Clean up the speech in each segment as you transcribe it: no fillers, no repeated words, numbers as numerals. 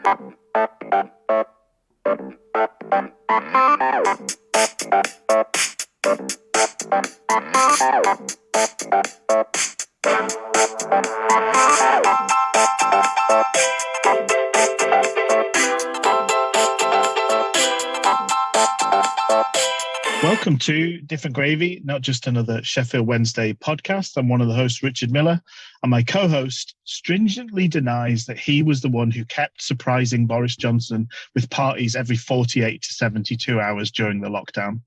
Welcome to Different Gravy, not just another Sheffield Wednesday podcast. I'm one of the hosts, Richard Miller, and my co-host stringently denies that he was the one who kept surprising Boris Johnson with parties every 48 to 72 hours during the lockdown.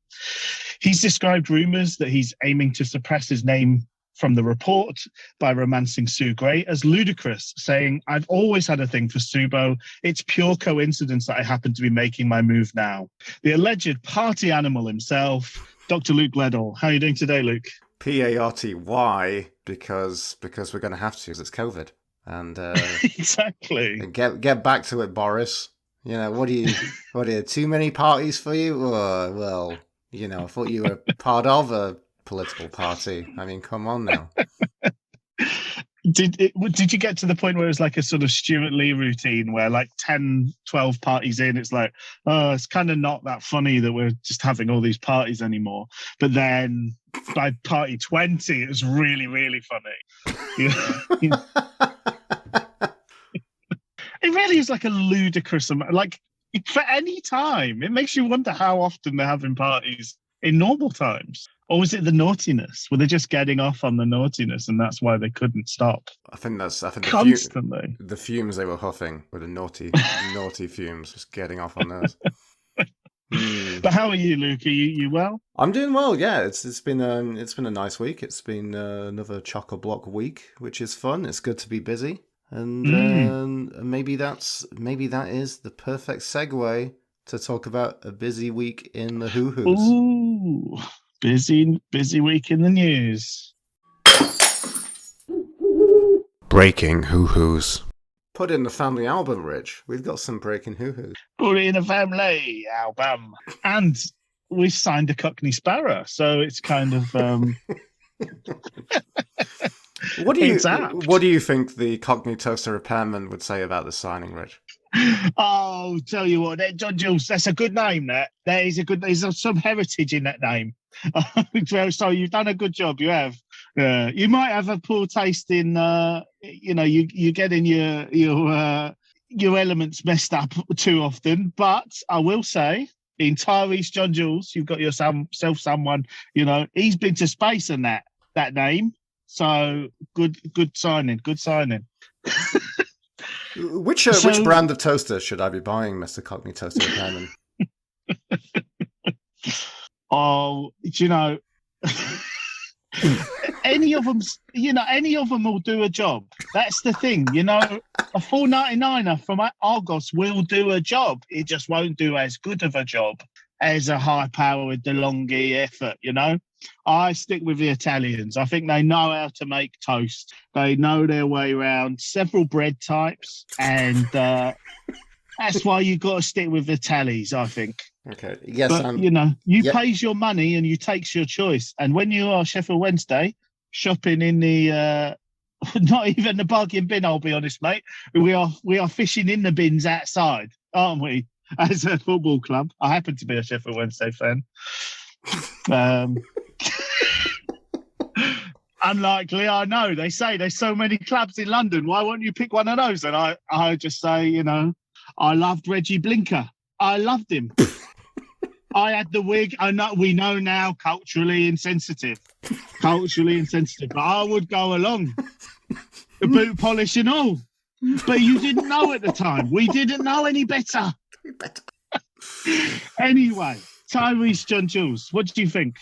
He's described rumours that he's aiming to suppress his name from the report by romancing Sue Gray as ludicrous, saying, "I've always had a thing for Subo. It's pure coincidence that I happen to be making my move now." The alleged party animal himself, Dr. Luke Gledall. How are you doing today, Luke? P-A-R-T-Y, because we're going to have to, because it's COVID. And exactly. And get back to it, Boris. You know, what are you, too many parties for you? Oh, well, you know, I thought you were part of a political party. I mean, come on now. Did you get to the point where it was like a sort of Stuart Lee routine where like 10, 12 parties in, it's like, oh, it's kind of not that funny that we're just having all these parties anymore. But then by party 20, it was really, really funny. It really is like a ludicrous amount. Like for any time, it makes you wonder how often they're having parties in normal times. Or was it the naughtiness? Were they just getting off on the naughtiness and that's why they couldn't stop? I think constantly. The fumes they were huffing were the naughty fumes, just getting off on those. But how are you, Luke? Are you well? I'm doing well, yeah. It's been a nice week. It's been another chock-a-block week, which is fun. It's good to be busy. And maybe that is the perfect segue to talk about a busy week in the hoo-hoos. Ooh. Busy week in the news. Breaking hoo-hoos. Put in the family album, Rich. We've got some breaking hoo-hoos. Put in a family album. And we've signed a Cockney Sparrow, so it's kind of... What do you think the Cockney Toaster repairman would say about the signing, Rich? Oh, tell you what, John Jules, that's a good name, that. There's some heritage in that name. So you've done a good job, you have. You might have a poor taste in, you getting your elements messed up too often. But I will say, in Tyrese John Jules, you've got yourself someone, he's been to space and that name. So good signing. Which brand of toaster should I be buying, Mr. Cockney Toaster Repairman? Oh, any of them will do a job. That's the thing, a $4.99 from Argos will do a job. It just won't do as good of a job as a high-powered DeLonghi effort, I stick with the Italians. I think they know how to make toast. They know their way around several bread types, and that's why you got to stick with the tallies, I think. Okay. Yes. But, pays your money and you takes your choice. And when you are Sheffield Wednesday shopping in the not even the bargain bin, I'll be honest, mate. We are fishing in the bins outside, aren't we? As a football club, I happen to be a Sheffield Wednesday fan. Unlikely, I know. They say there's so many clubs in London. Why won't you pick one of those? And I just say, I loved Reggie Blinker. I loved him. I had the wig. We know now, culturally insensitive. But I would go along. The boot polish and all. But you didn't know at the time. We didn't know any better. Anyway, Tyrese John Jules, what do you think?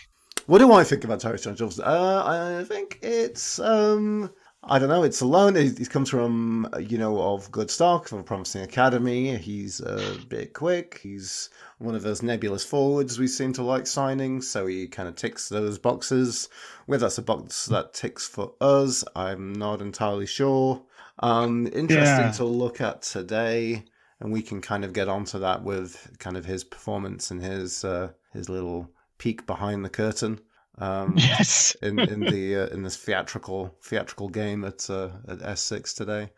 What do I think about Tyrese John Jules? I think it's, I don't know, it's alone. He's come from, of good stock, from a promising academy. He's a bit quick. He's one of those nebulous forwards we seem to like signing, so he kind of ticks those boxes. Whether that's a box that ticks for us, I'm not entirely sure. Interesting to look at today, and we can kind of get onto that with kind of his performance and his little peek behind the curtain. Yes. in this theatrical game at S6 today.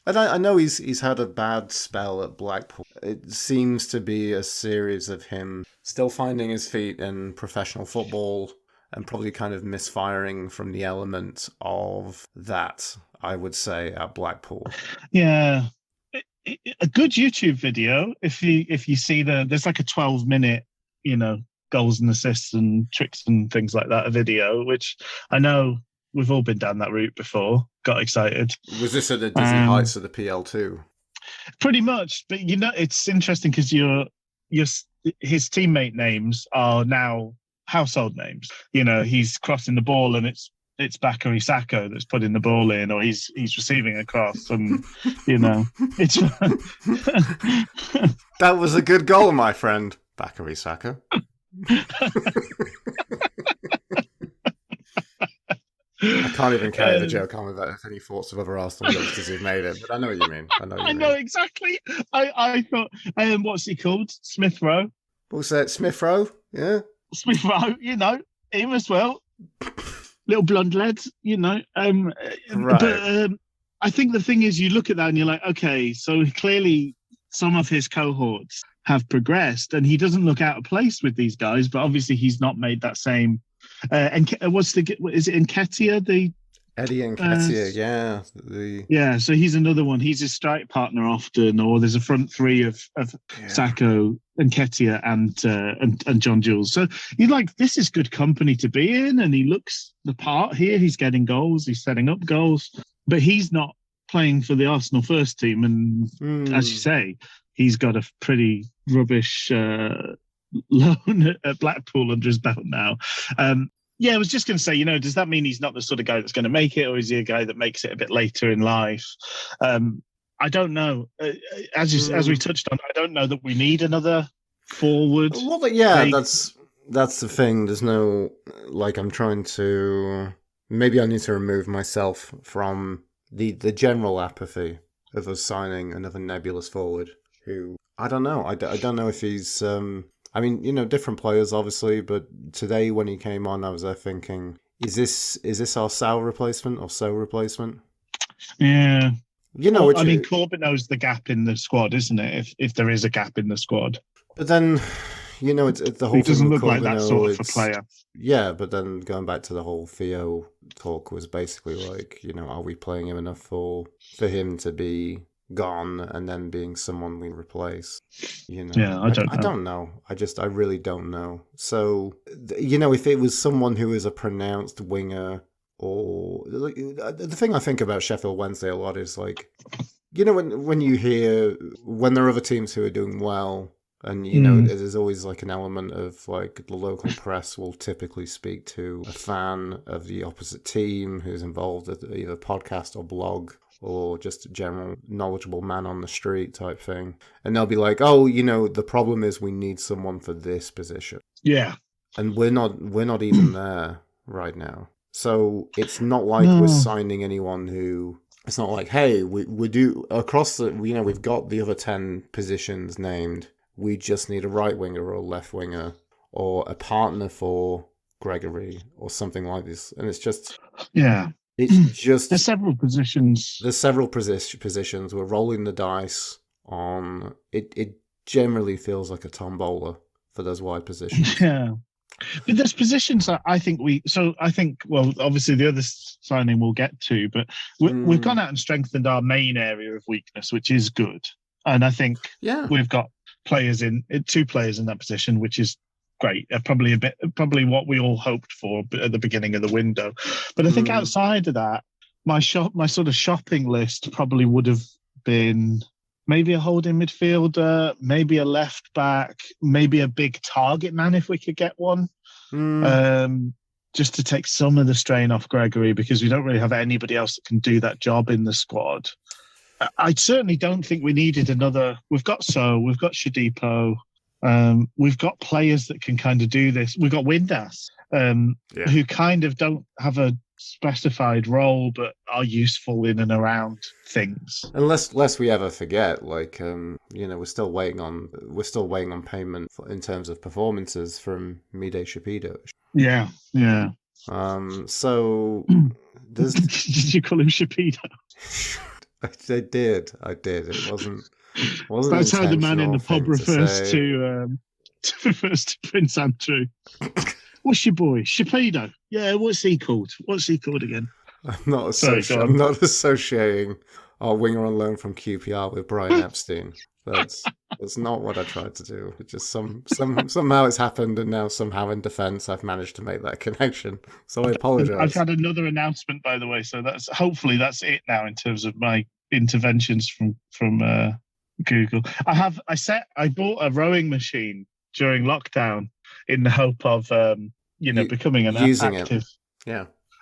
And I know he's had a bad spell at Blackpool. It seems to be a series of him still finding his feet in professional football and probably kind of misfiring from the element of that, I would say, at Blackpool. Yeah. A good YouTube video, if you see there's like a 12-minute, goals and assists and tricks and things like that, a video, which I know we've all been down that route before, got excited. Was this at the Disney Heights of the PL2? Pretty much, but it's interesting because his teammate names are now household names. He's crossing the ball and it's Bakary Sacco that's putting the ball in, or he's receiving a cross, and it's that was a good goal, my friend, Bakary Sacco. I can't even carry the joke on without any thoughts of other Arsenal youngsters who've made it, but I know what you mean. I know exactly. I thought, what's he called? Smith Rowe. What's that? Smith Rowe? Yeah. Smith Rowe, him as well. Little blonde lads, Right. But I think the thing is, you look at that and you're like, okay, so clearly some of his cohorts have progressed, and he doesn't look out of place with these guys, but obviously he's not made that same. And is it Nketiah? Eddie Nketiah, yeah. Yeah, so he's another one. He's his strike partner often, or there's a front three of Sacco, Nketiah, and John Jules. So you're like, this is good company to be in, and he looks the part here. He's getting goals, he's setting up goals, but he's not playing for the Arsenal first team. And as you say, he's got a pretty rubbish loan at Blackpool under his belt now. I was just going to say, does that mean he's not the sort of guy that's going to make it, or is he a guy that makes it a bit later in life? I don't know. As we touched on, I don't know that we need another forward. Well, yeah, that's the thing. There's no, I'm trying to, maybe I need to remove myself from the general apathy of us signing another nebulous forward who, I don't know. I don't know if he's, different players, obviously, but today when he came on, I was there thinking, is this our Sal replacement or So replacement? Yeah. Corbett knows the gap in the squad, isn't it? If there is a gap in the squad. But then, it's the whole thing. He doesn't look Corbett, like that sort of a player. Yeah, but then going back to the whole Theo talk was basically like, are we playing him enough for him to be gone and then being someone we replace? Yeah, I don't know. I really don't know. So, if it was someone who is a pronounced winger, or the thing I think about Sheffield Wednesday a lot is when you hear when there are other teams who are doing well, and there's always an element of the local press will typically speak to a fan of the opposite team who's involved with either podcast or blog, or just a general knowledgeable man on the street type thing. And they'll be like, oh, the problem is we need someone for this position. Yeah. And we're not even there right now. So it's not like we're signing anyone who, it's not like, hey, we do across the, we've got the other 10 positions named. We just need a right winger or a left winger or a partner for Gregory or something like this. And it's just, yeah. It's just there's several positions. Positions. We're rolling the dice on it. It generally feels like a tombola for those wide positions. Yeah, but there's positions that I think well, obviously the other signing we'll get to, but we've gone out and strengthened our main area of weakness, which is good. And I think we've got two players in that position, which is great. Probably what we all hoped for at the beginning of the window. But I think outside of that, my sort of shopping list probably would have been maybe a holding midfielder, maybe a left back, maybe a big target man if we could get one. Just to take some of the strain off Gregory, because we don't really have anybody else that can do that job in the squad. I certainly don't think we needed another. We've got Shadipo. We've got players that can kind of do this. We've got Windass, who kind of don't have a specified role, but are useful in and around things. Unless we ever forget, we're still waiting on payment in terms of performances from Mide Shapido. Yeah. So did you call him Shapido? I did. It wasn't So that's how the man in intentional the pub thing to refers say. to refers to Prince Andrew. What's your boy? Shapedo. Yeah, what's he called? What's he called again? I'm not associating our winger on loan from QPR with Brian Epstein. That's not what I tried to do. It just somehow it's happened, and now somehow in defence I've managed to make that connection. So I apologise. I've had another announcement, by the way. So hopefully that's it now in terms of my interventions from Google. I bought a rowing machine during lockdown in the hope of becoming an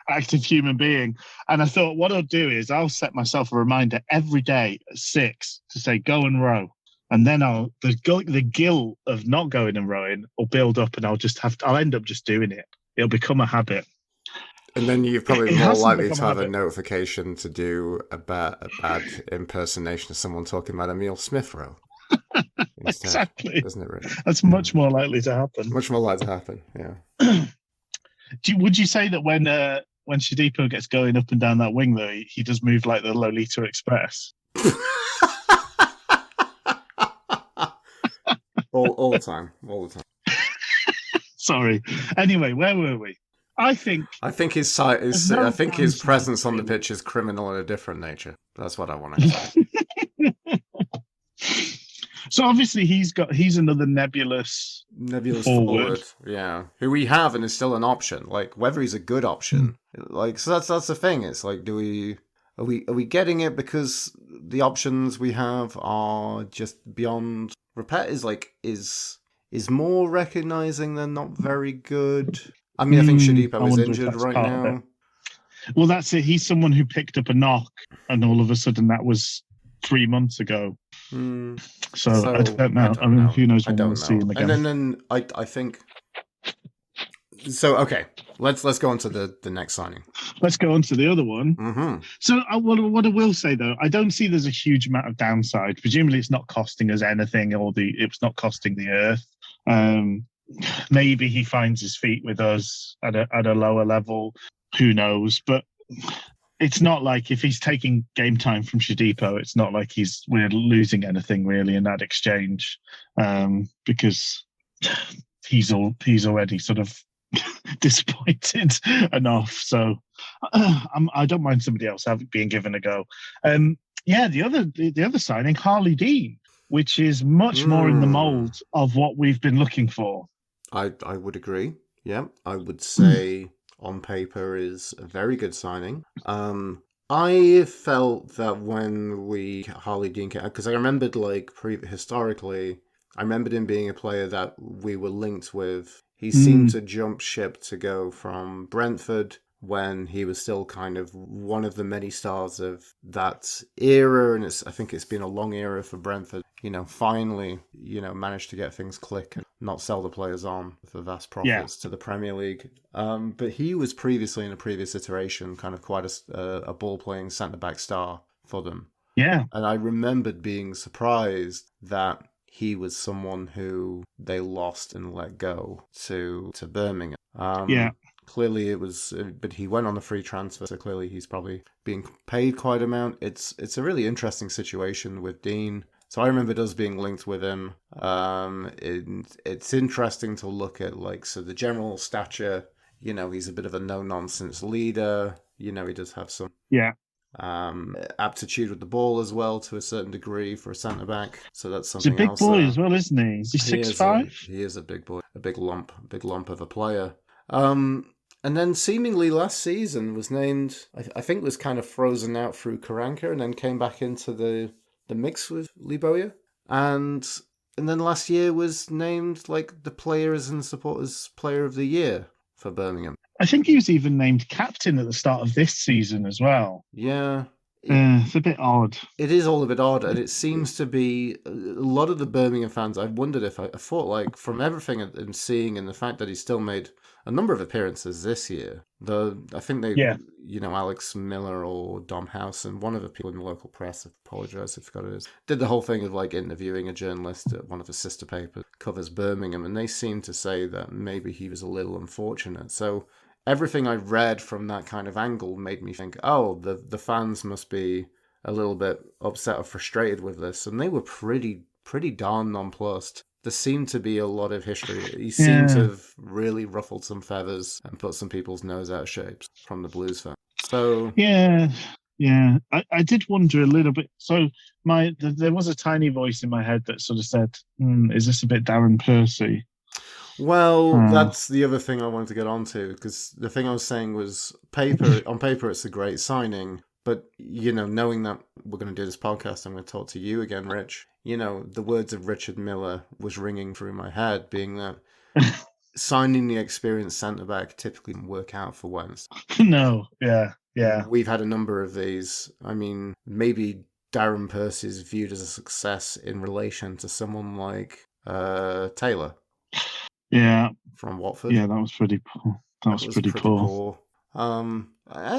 active human being. And I thought what I'll do is I'll set myself a reminder every day at 6 to say go and row, and then the guilt of not going and rowing will build up, and I'll end up just doing it. It'll become a habit. And then you're probably more likely to have a notification to do a bad impersonation of someone talking about Emile Smith row. Exactly. Isn't it, really? That's much more likely to happen. Much more likely to happen, yeah. Would you say that when Shadipo gets going up and down that wing, though, he does move like the Lolita Express? all the time. Sorry. Anyway, where were we? I think his presence on the pitch is criminal in a different nature. That's what I want to say. So obviously he's another nebulous forward, yeah, who we have and is still an option. Like whether he's a good option, like so that's the thing. It's like, are we getting it because the options we have are just beyond repair? Is more recognizing they're not very good. I mean, I think Shadipo is injured right now. Well, that's it. He's someone who picked up a knock, and all of a sudden that was 3 months ago. So I don't know. I mean, who knows when we'll see him again. And then I think. So okay, let's go on to the next signing. Let's go on to the other one. Mm-hmm. So what I will say though, I don't see there's a huge amount of downside. Presumably, it's not costing us anything, it's not costing the earth. Maybe he finds his feet with us at a lower level. Who knows? But it's not like if he's taking game time from Shadipo, it's not like we're losing anything really in that exchange, because he's already sort of disappointed enough. So I don't mind somebody else being given a go. The other signing, Harley Dean, which is much more in the mould of what we've been looking for. I would agree. Yeah, I would say on paper is a very good signing. I felt that when Harley Dean came, because I remembered historically, I remembered him being a player that we were linked with. He seemed to jump ship to go from Brentford when he was still kind of one of the many stars of that era, and I think it's been a long era for Brentford. Finally, managed to get things click and not sell the players on for vast profits to the Premier League. But he was previously in a previous iteration kind of quite a ball-playing centre-back star for them. Yeah. And I remembered being surprised that he was someone who they lost and let go to Birmingham. Clearly it was, but he went on a free transfer, so clearly he's probably being paid quite an amount. It's a really interesting situation with Dean. So I remember us being linked with him. It's interesting to look at the general stature. He's a bit of a no-nonsense leader. He does have some aptitude with the ball as well to a certain degree for a centre back. So that's something else. He's a big boy as well, isn't he? Is he 6'5"? He is a big boy, a big lump of a player. And then seemingly last season was named, I think was kind of frozen out through Karanka and then came back into the mix with Liboya. And then last year was named the Players and Supporters Player of the Year for Birmingham. I think he was even named captain at the start of this season as well. Yeah. It's a bit odd. It is all a bit odd, and it seems to be a lot of the Birmingham fans. I wondered if I thought from everything and seeing and the fact that he still made a number of appearances this year. I think they, Alex Miller or Dom House and one of the people in the local press, I apologise if I forgot it is, did the whole thing of interviewing a journalist at one of the sister papers covers Birmingham, and they seem to say that maybe he was a little unfortunate. So everything I read from that kind of angle made me think, the fans must be a little bit upset or frustrated with this, and they were pretty darn nonplussed. There seemed to be a lot of history. He seemed to Yeah. have really ruffled some feathers and put some people's nose out of shapes from the Blues fan. So Yeah. Yeah. I did wonder a little bit. So there was a tiny voice in my head that sort of said, is this a bit Darren Percy? well, that's the other thing I wanted to get onto, because the thing I was saying was on paper it's a great signing, but knowing that we're going to do this podcast, I'm going to talk to you again, Rich. The words of Richard Miller was ringing through my head, being that signing the experienced centre back typically didn't work out for Wednesday. No, yeah. We've had a number of these. I mean, maybe Darren Percy is viewed as a success in relation to someone like Taylor. Yeah. From Watford. Yeah, that was pretty poor. That was pretty poor. And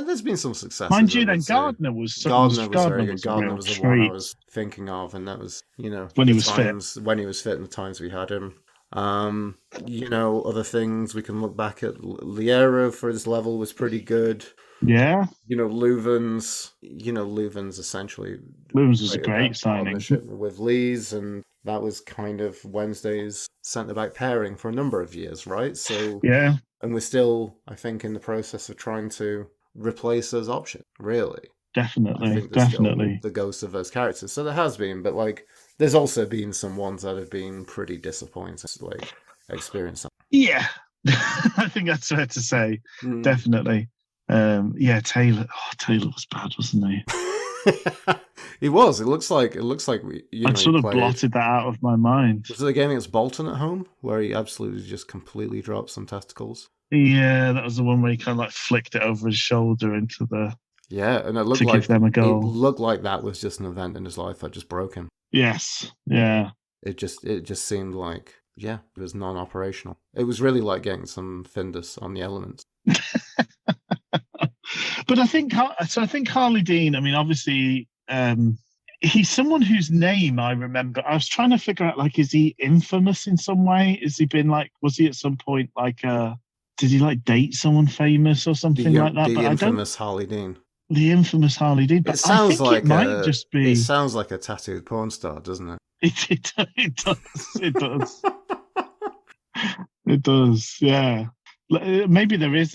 there's been some success. Mind you, then Gardner was very good. Gardner was the one I was thinking of, and that was, when he was fit. When he was fit and the times we had him. Other things we can look back at. Liera for his level was pretty good. Yeah. Leuven's essentially. Leuven's was a great signing. With Lees, and that was kind of Wednesday's centre-back pairing for a number of years, right? So yeah. And we're still, I think, in the process of trying to replace those options, really. Definitely, I think definitely. The ghosts of those characters. So there has been, but there's also been some ones that have been pretty disappointing, experience. Yeah, I think that's fair to say. Definitely. Taylor. Oh, Taylor was bad, wasn't he? He was. It looks like we. I'd sort of blotted that out of my mind. Was it the game against Bolton at home where he absolutely just completely dropped some testicles? Yeah, that was the one where he kind of flicked it over his shoulder into the. Yeah, and it looked to give them a goal. It looked like that was just an event in his life that just broke him. Yes. Yeah. It just seemed like it was non-operational. It was really like getting some Findus on the elements. But I think Harley Dean, I mean, obviously, he's someone whose name I remember. I was trying to figure out, is he infamous in some way? Has he been was he at some point did he date someone famous or something like that? The infamous Harley Dean. The infamous Harley Dean. But it sounds it might just be. It sounds like a tattooed porn star, doesn't it? It does. It does. It does. Yeah. Maybe there is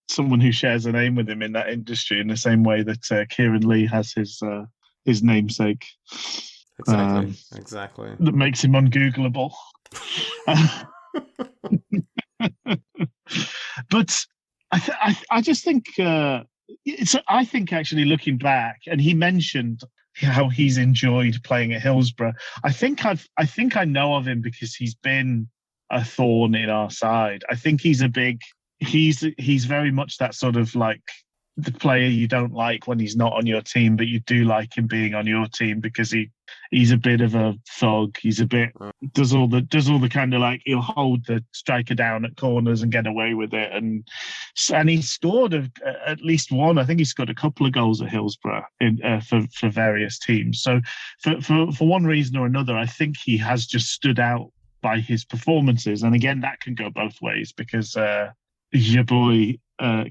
someone who shares a name with him in that industry in the same way that Kieran Lee has his namesake. Exactly. That makes him ungoogleable. But I just think I think actually looking back, and he mentioned how he's enjoyed playing at Hillsborough. I think I know of him because he's been a thorn in our side. I think he's very much that sort of the player you don't like when he's not on your team, but you do like him being on your team because he's a bit of a thug. He's a bit does all the kind of he'll hold the striker down at corners and get away with it, and he scored at least one. I think he scored a couple of goals at Hillsborough for various teams. So for one reason or another, I think he has just stood out by his performances. And again, that can go both ways because your boy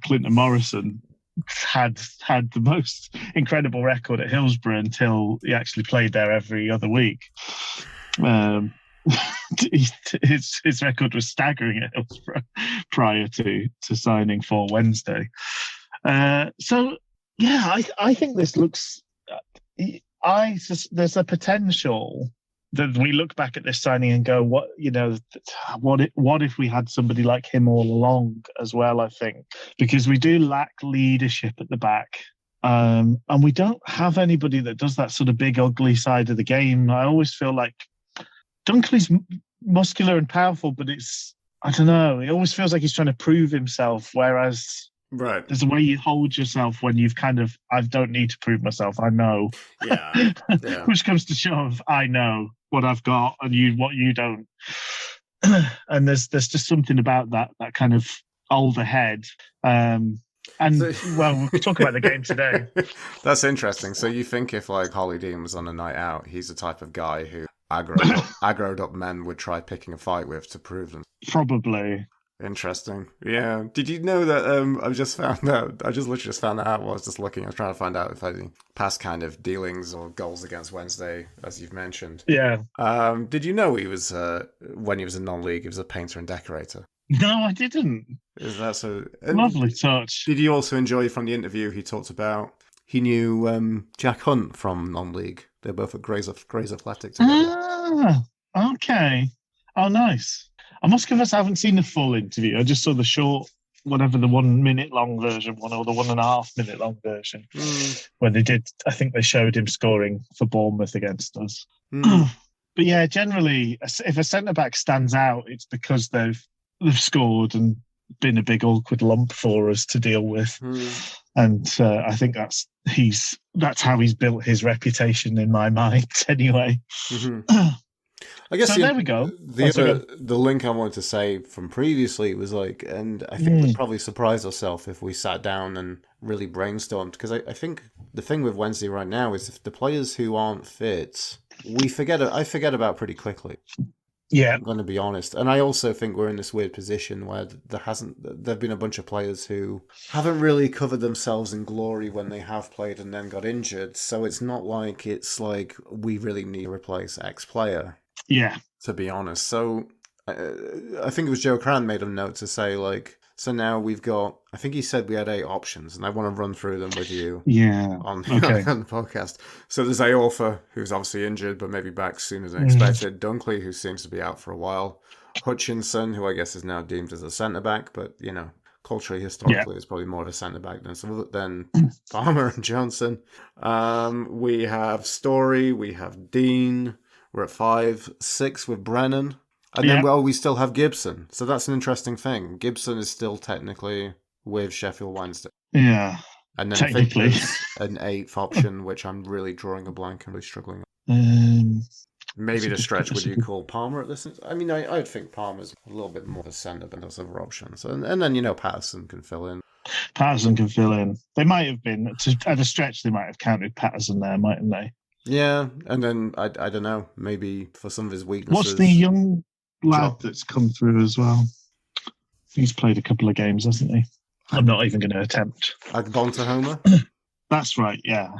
Clinton Morrison had the most incredible record at Hillsborough until he actually played there every other week. His record was staggering at Hillsborough prior to signing for Wednesday. I think this looks. There's a potential that we look back at this signing and go, what if we had somebody like him all along as well, I think, because we do lack leadership at the back. And we don't have anybody that does that sort of big, ugly side of the game. I always feel like Dunkley's muscular and powerful, but I don't know. It always feels like he's trying to prove himself, whereas right. There's a way you hold yourself when you've I don't need to prove myself. I know. Yeah. Which comes to shove, I know what I've got and what you don't. And there's just something about that kind of older head. We'll talk about the game today. That's interesting. So you think if Harley Dean was on a night out, he's the type of guy who aggroed up men would try picking a fight with to prove them? Probably. Interesting. Yeah. Did you know that I just found out I just literally just found that out while I was just looking. I was trying to find out if I had any past kind of dealings or goals against Wednesday, as you've mentioned. Yeah. Did you know he was when he was in non-league, he was a painter and decorator? No, I didn't. Is that so? Lovely touch. Did you also enjoy from the interview he talked about he knew Jack Hunt from non-league? They're both at Grays Athletic together. Ah, okay. Oh, nice. I must confess, I haven't seen the full interview. I just saw the short, whatever the 1 minute long version, or the 1.5 minute long version, where they did. I think they showed him scoring for Bournemouth against us. But yeah, generally, if a centre back stands out, it's because they've scored and been a big awkward lump for us to deal with. And I think that's how he's built his reputation in my mind, anyway. I guess so there we go. The link I wanted to say from previously was like, and I think we'd probably surprise ourselves if we sat down and really brainstormed, because I think the thing with Wednesday right now is if the players who aren't fit, I forget about pretty quickly. Yeah, I'm going to be honest. And I also think we're in this weird position where there've been a bunch of players who haven't really covered themselves in glory when they have played and then got injured. So it's not like we really need to replace X player. Yeah. To be honest. So I think it was Joe Cran made a note to say, like, so now we've got, I think he said we had 8 options, and I want to run through them with you on the podcast. So there's Aorfa, who's obviously injured, but maybe back sooner than expected. Dunkley, who seems to be out for a while. Hutchinson, who I guess is now deemed as a centre-back, but, you know, culturally, historically, is probably more of a centre-back than Palmer and Johnson. We have Story, we have Dean. We're at 5, 6 with Brennan. And then, we still have Gibson. So that's an interesting thing. Gibson is still technically with Sheffield Wednesday. Yeah. And then technically. I think there's an 8th option, which I'm really drawing a blank and really struggling on. Maybe the stretch, would you call Palmer at this? I mean, I would think Palmer's a little bit more of a centre than those other options. And then, you know, Patterson can fill in. Patterson can fill in. They might have been, at a stretch, they might have counted Patterson there, mightn't they? Yeah, and then, I don't know, maybe for some of his weaknesses. What's the young lad that's come through as well? He's played a couple of games, hasn't he? I'm not even going to attempt. Agbonta-Homer? That's right, yeah.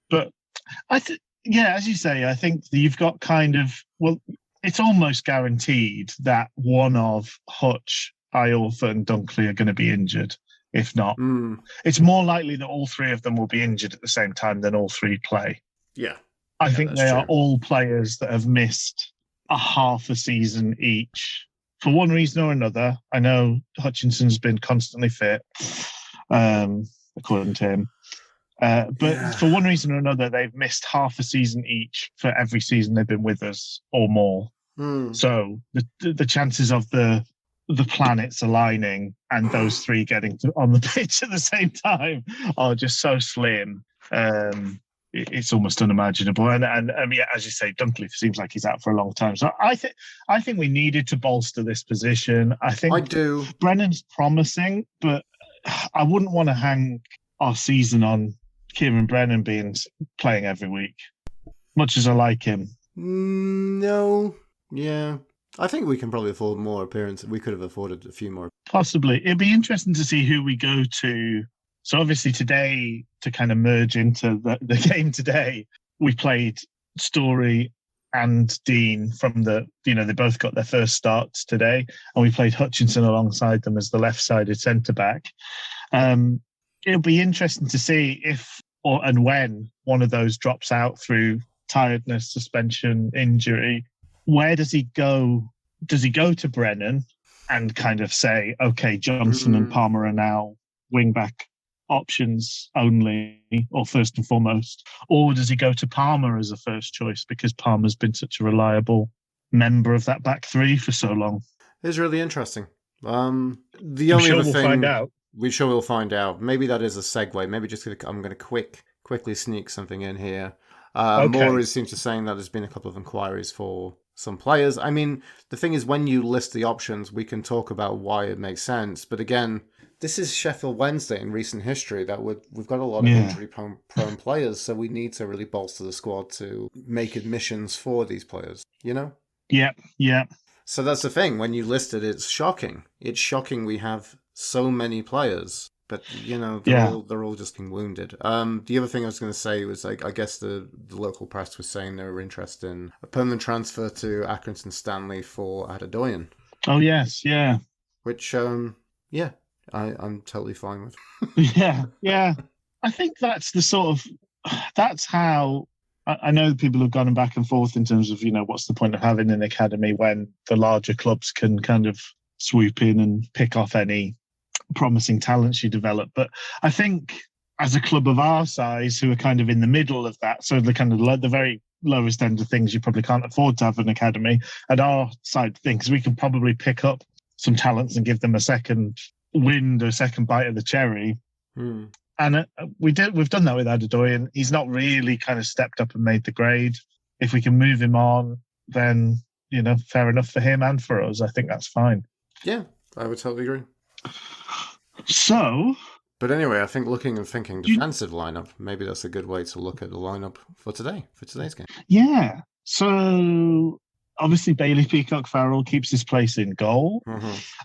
But as you say, I think you've got kind of, it's almost guaranteed that one of Hutch, Iorfa and Dunkley are going to be injured. If not, it's more likely that all 3 of them will be injured at the same time than all 3 play. Yeah. I think they are all players that have missed a half a season each for one reason or another. I know Hutchinson's been constantly fit, according to him. But for one reason or another, they've missed half a season each for every season they've been with us or more. So the chances of the planets aligning and those 3 getting on the pitch at the same time are just so slim. It's almost unimaginable. And as you say, Dunkley seems like he's out for a long time. So I think we needed to bolster this position. I do. Brennan's promising, but I wouldn't want to hang our season on Kieran Brennan playing every week, much as I like him. No. Yeah. I think we can probably afford more appearances. We could have afforded a few more. Possibly. It'd be interesting to see who we go to. So obviously today, to kind of merge into the game today, we played Story and Dean from they both got their first starts today, and we played Hutchinson alongside them as the left-sided centre-back. It'll be interesting to see if and when one of those drops out through tiredness, suspension, injury. Where does he go? Does he go to Brennan and kind of say, okay, Johnson and Palmer are now wing-back options only, or first and foremost? Or does he go to Palmer as a first choice because Palmer's been such a reliable member of that back 3 for so long? It's really interesting. The only other thing... We'll find out. We'll find out. Maybe that is a segue. Maybe I'm going to quickly sneak something in here. More seems to saying that there's been a couple of inquiries for some players. I mean, the thing is, when you list the options, we can talk about why it makes sense. But again, this is Sheffield Wednesday in recent history that we've got a lot of injury-prone players, so we need to really bolster the squad to make admissions for these players, you know? Yeah. So that's the thing. When you list it, it's shocking. It's shocking we have so many players, but they're all just being wounded. The other thing I was going to say was like I guess the local press was saying they were interested in a permanent transfer to Accrington Stanley for Adedoyan. Oh yes, yeah, Which yeah, I'm totally fine with. yeah. I think that's that's how. I know people have gone back and forth in terms of, what's the point of having an academy when the larger clubs can kind of swoop in and pick off any promising talents you develop. But I think as a club of our size, who are kind of in the middle of that, so the kind of the very lowest end of things, you probably can't afford to have an academy. At our side of things, we can probably pick up some talents and give them a second wind or a second bite of the cherry. And we've done that with Adedoyan. He's not really kind of stepped up and made the grade. If we can move him on, then, fair enough for him and for us. I think that's fine. Yeah, I would totally agree. So... But anyway, I think looking and thinking defensive lineup, maybe that's a good way to look at the lineup for today's game. Yeah. So, obviously, Bailey Peacock Farrell keeps his place in goal.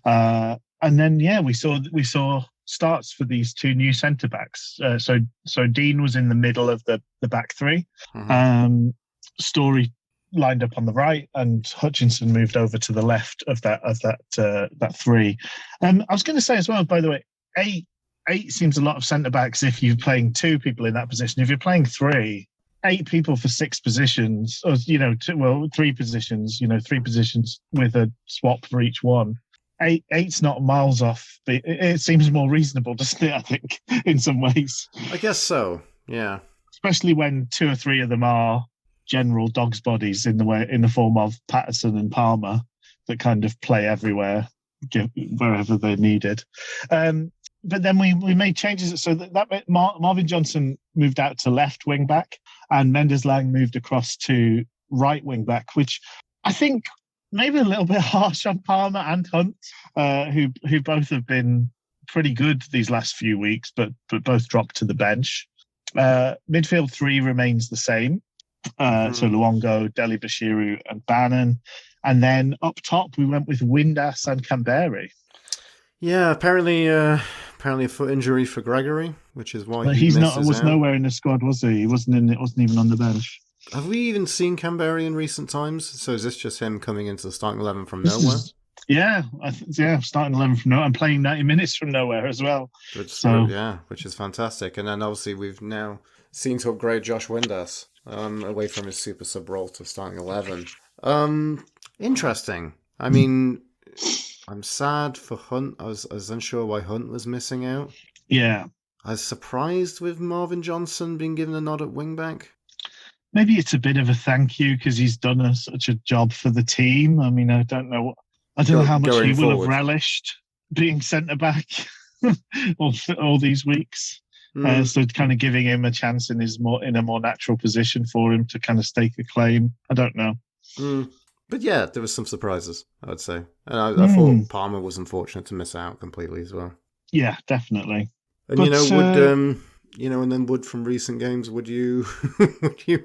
And then, we saw starts for these two new centre backs. So Dean was in the middle of the back three. Story lined up on the right, and Hutchinson moved over to the left of that three. I was going to say as well, by the way, eight seems a lot of centre backs if you're playing two people in that position. If you're playing three, 8 people for 6 positions, or 3 positions. 3 positions with a swap for each one. Eight's not miles off. It seems more reasonable, doesn't it? I think in some ways. I guess so. Yeah. Especially when 2 or 3 of them are general dogs' bodies in the form of Patterson and Palmer that kind of play everywhere, wherever they're needed. But then we made changes so that Marvin Johnson moved out to left wing back, and Mendes Lang moved across to right wing back, which I think maybe a little bit harsh on Palmer and Hunt, who both have been pretty good these last few weeks, but both dropped to the bench. Midfield 3 remains the same. So Luongo, Deli Bashiru and Bannon. And then up top, we went with Windass and Kamberi. Yeah, apparently a foot injury for Gregory, which is why he was nowhere in the squad, was he? He wasn't even on the bench. Have we even seen Kamberi in recent times? So is this just him coming into the starting 11 from nowhere? Starting 11 from nowhere and playing 90 minutes from nowhere as well. Which is fantastic. And then obviously we've now seen to upgrade Josh Windass away from his super sub role to starting 11. Interesting. I mean, I'm sad for Hunt. I was unsure why Hunt was missing out. Yeah. I was surprised with Marvin Johnson being given a nod at wingback. Maybe it's a bit of a thank you because he's done such a job for the team. I mean, I don't know how much he will have relished being centre back all these weeks. So kind of giving him a chance in a more natural position for him to kind of stake a claim. I don't know. But yeah, there was some surprises, I would say. And I thought Palmer was unfortunate to miss out completely as well. Yeah, definitely. And and then Wood from recent games, would you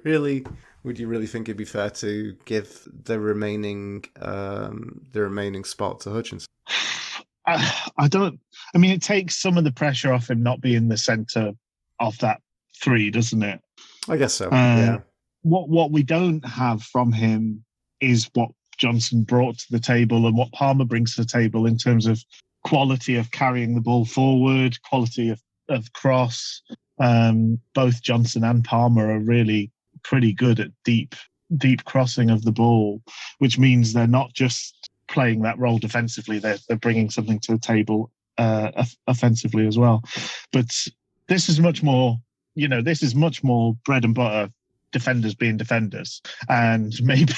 really think it'd be fair to give the remaining spot to Hutchinson? I don't. I mean, it takes some of the pressure off him not being the centre of that 3, doesn't it? I guess so. Yeah. What we don't have from him is what Johnson brought to the table and what Palmer brings to the table in terms of quality of carrying the ball forward, quality of cross. Both Johnson and Palmer are really pretty good at deep crossing of the ball, which means they're not just playing that role defensively, they're bringing something to the table offensively as well. But this is much more bread and butter, defenders being defenders, and maybe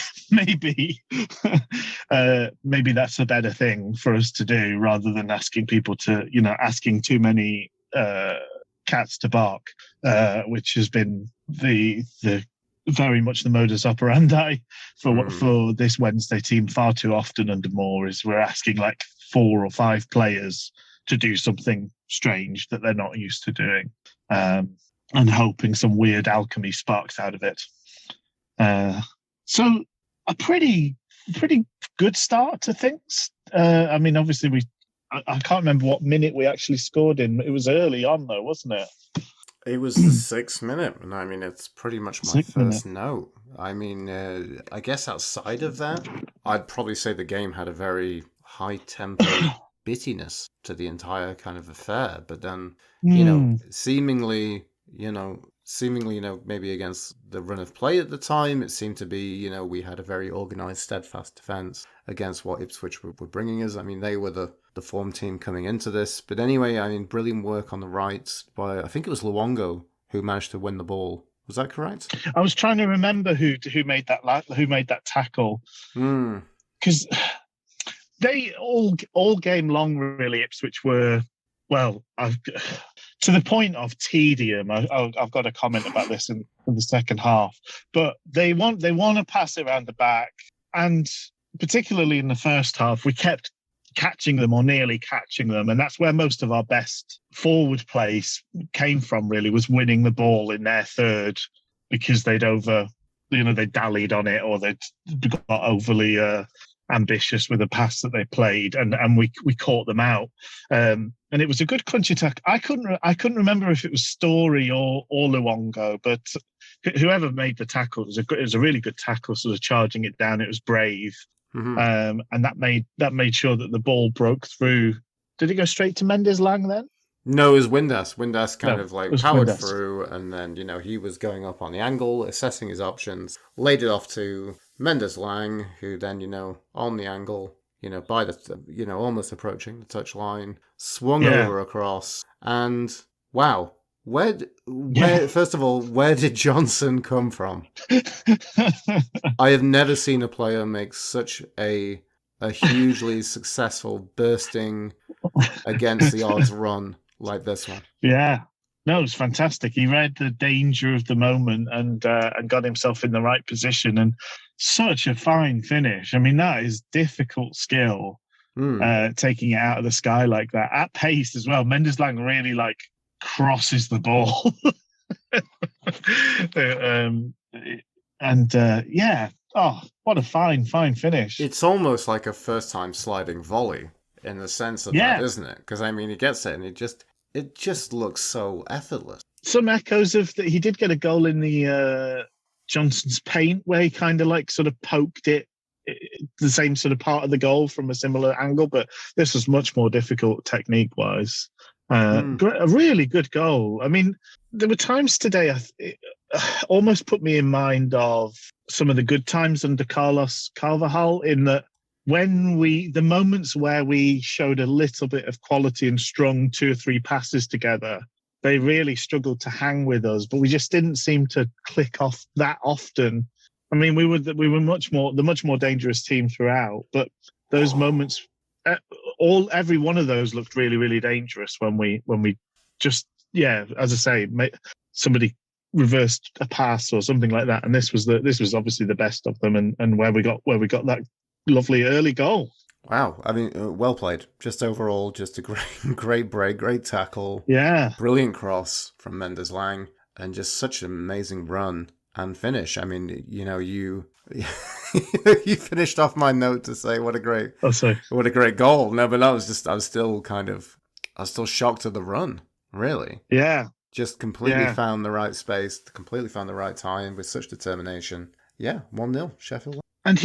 that's a better thing for us to do rather than asking people to, asking too many cats to bark, which has been the very much the modus operandi for this Wednesday team far too often under Moore, is we're asking like 4 or 5 players to do something strange that they're not used to doing, and hoping some weird alchemy sparks out of it. So a pretty pretty good start to things. I mean, obviously I can't remember what minute we actually scored in. It was early on though, wasn't it? It was the 6th minute, and I mean, it's pretty much my 6 minute. first note. I mean, I guess outside of that, I'd probably say the game had a very high tempo bittiness to the entire kind of affair. But then, seemingly, maybe against the run of play at the time, it seemed to be, we had a very organized, steadfast defense against what Ipswich were bringing us. I mean, they were the form team coming into this. But anyway, I mean, brilliant work on the right by, I think it was Luongo who managed to win the ball. Was that correct? I was trying to remember who made that tackle, because they all game long really, Ipswich were, well, to the point of tedium. I've got a comment about this in the second half, but they want to pass it around the back, and particularly in the first half, we kept catching them or nearly catching them, and that's where most of our best forward plays came from. Really, was winning the ball in their third, because they dallied on it, or they'd got overly ambitious with the pass that they played, and we caught them out. And it was a good crunchy attack. I couldn't remember if it was Story or Luongo, but whoever made the tackle, it was a really good tackle, sort of charging it down. It was brave. And that made sure that the ball broke through. Did it go straight to Mendes-Lang then? No, it was Windass. Windass kind of like powered through, and then, he was going up on the angle, assessing his options, laid it off to Mendes-Lang, who then, on the angle, by the, almost approaching the touch line, swung over across, and wow. First of all, where did Johnson come from? I have never seen a player make such a hugely successful bursting against the odds run like this one. Yeah. No, it was fantastic. He read the danger of the moment and got himself in the right position, and such a fine finish. I mean, that is difficult skill, taking it out of the sky like that at pace as well. Mendes-Lang really crosses the ball. What a fine finish. It's almost like a first-time sliding volley in the sense of that, isn't it? Because, I mean, he gets it, and it just looks so effortless. Some echoes of that. He did get a goal in the Johnson's paint, where he kind of sort of poked it, the same sort of part of the goal from a similar angle, but this was much more difficult technique-wise. A really good goal. I mean, there were times today it almost put me in mind of some of the good times under Carlos Carvajal, in that the moments where we showed a little bit of quality and strung 2 or 3 passes together, they really struggled to hang with us, but we just didn't seem to click off that often. I mean, we were the much more dangerous team throughout, but those moments, every one of those looked really, really dangerous when we just, as I say, somebody reversed a pass or something like that, and this was obviously the best of them, and where we got that lovely early goal. Wow, I mean, well played. Just overall, just a great break, great tackle. Yeah, brilliant cross from Mendes-Lang, and just such an amazing run and finish. I mean, you finished off my note to say what a great goal. No, but I was still shocked at the run. Really. Yeah. Just completely found the right space, completely found the right time with such determination. Yeah, 1-0 Sheffield. And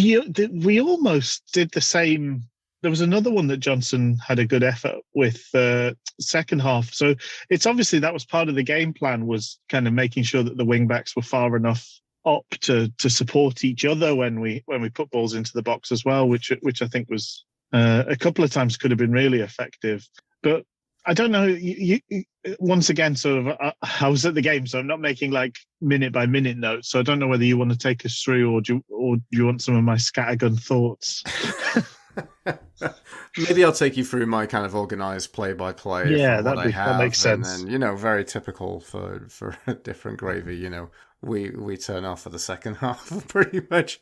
we almost did the same. There was another one that Johnson had a good effort with second half. So it's obviously that was part of the game plan, was kind of making sure that the wing backs were far enough up to support each other when we put balls into the box as well, which I think was a couple of times could have been really effective. But I don't know. You once again, sort of, I was at the game, so I'm not making minute by minute notes. So I don't know whether you want to take us through, or do you want some of my scattergun thoughts? Maybe I'll take you through my kind of organized play-by-play. Yeah, that makes sense. And then, very typical for a different gravy. We turn off for the second half pretty much.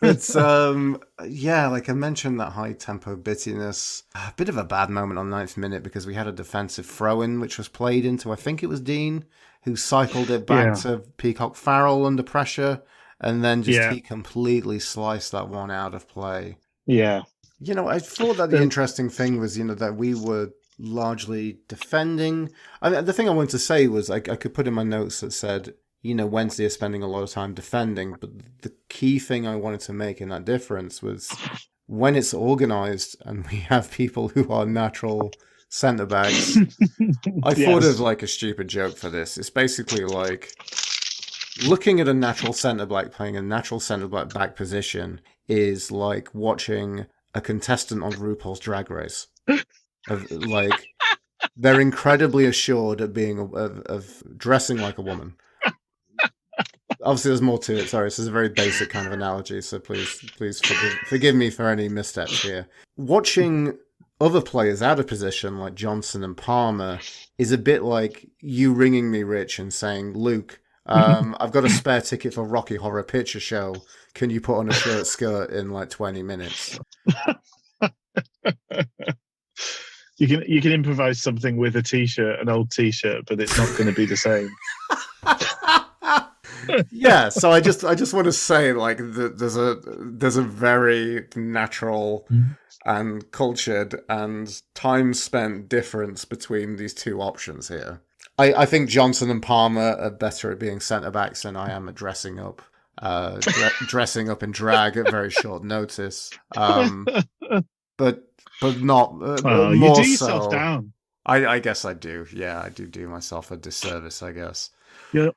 It's like I mentioned, that high tempo bittiness. A bit of a bad moment on 9th minute, because we had a defensive throw-in which was played into, I think it was Dean, who cycled it back to Peacock Farrell under pressure, and then he completely sliced that one out of play. Yeah. I thought that the interesting thing was, that we were largely defending. I mean, the thing I wanted to say was I could put in my notes that said, Wednesday is spending a lot of time defending, but the key thing I wanted to make in that difference was when it's organized and we have people who are natural centre-backs. I thought of like a stupid joke for this. It's basically like looking at a natural centre-back playing a natural centre-back position is like watching a contestant on RuPaul's Drag Race. Like, they're incredibly assured of being of dressing like a woman. Obviously, there's more to it. Sorry, this is a very basic kind of analogy, so please forgive me for any missteps here. Watching other players out of position, like Johnson and Palmer, is a bit like you ringing me, Rich, and saying, Luke, I've got a spare ticket for Rocky Horror Picture Show. Can you put on a skirt in like 20 minutes? You can improvise something with a t-shirt, an old t-shirt, but it's not going to be the same. Yeah, so I just want to say, like, there's a very natural and cultured and time spent difference between these two options here. I think Johnson and Palmer are better at being centre backs than I am at dressing up. Dressing up in drag at very short notice. But not more you do so. yourself down. I guess I do. Yeah, I do myself a disservice, I guess. You're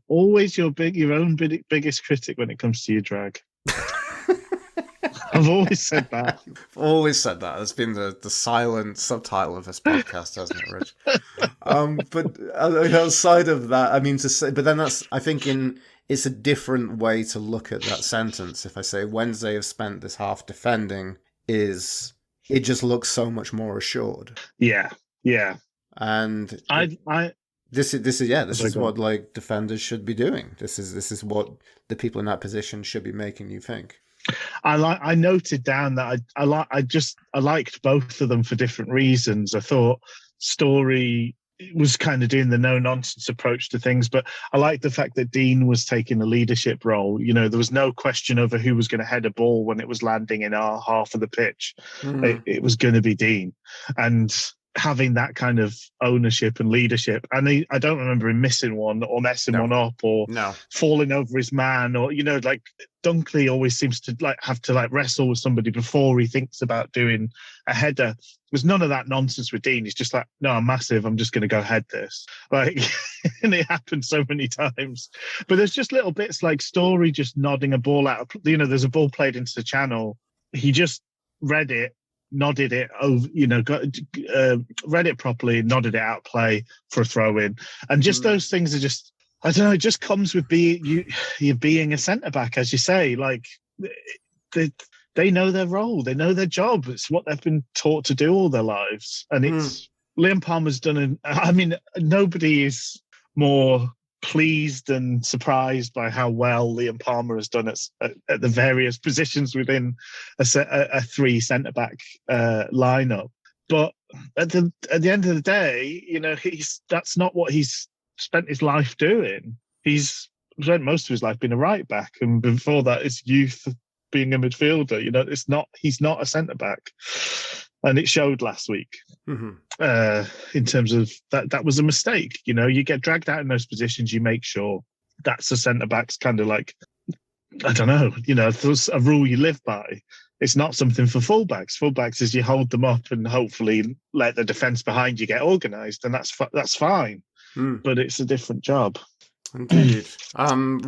always your own biggest critic when it comes to your drag. I've always said that. I've always said that. It's been the silent subtitle of this podcast, hasn't it, Rich? But outside of that, I mean, but then I think it's a different way to look at that sentence. If I say Wednesday have spent this half defending, it just looks so much more assured. Yeah. And this is what like defenders should be doing. This is what the people in that position should be making you think. I noted down that I liked both of them for different reasons. I thought Story was kind of doing the no nonsense approach to things, but I liked the fact that Dean was taking a leadership role. There was no question over who was going to head a ball when it was landing in our half of the pitch. It was going to be Dean, and having that kind of ownership and leadership. And I don't remember him missing one or messing one up or falling over his man, or like Dunkley always seems to like have to like wrestle with somebody before he thinks about doing a header. There's none of that nonsense with Dean. He's just like, no, I'm massive, I'm just going to go head this. Like, and it happened so many times. But there's just little bits like Story just nodding a ball out. There's a ball played into the channel. He just read it, nodded it over, read it properly, nodded it out play for a throw in. And just those things are just, I don't know, it just comes with you being a centre back, as you say. Like, they know their role, they know their job. It's what they've been taught to do all their lives. And it's Liam Palmer's done nobody is more pleased and surprised by how well Liam Palmer has done at the various positions within a three centre-back lineup. But at the end of the day, that's not what he's spent his life doing. He's spent most of his life being a right back, and before that, it's youth being a midfielder. He's not a centre-back. And it showed last week in terms of that was a mistake. You get dragged out in those positions, you make sure that's the centre-back's kind of like, I don't know, there's a rule you live by. It's not something for fullbacks. Fullbacks is you hold them up and hopefully let the defence behind you get organised, and that's fine. But it's a different job. Indeed.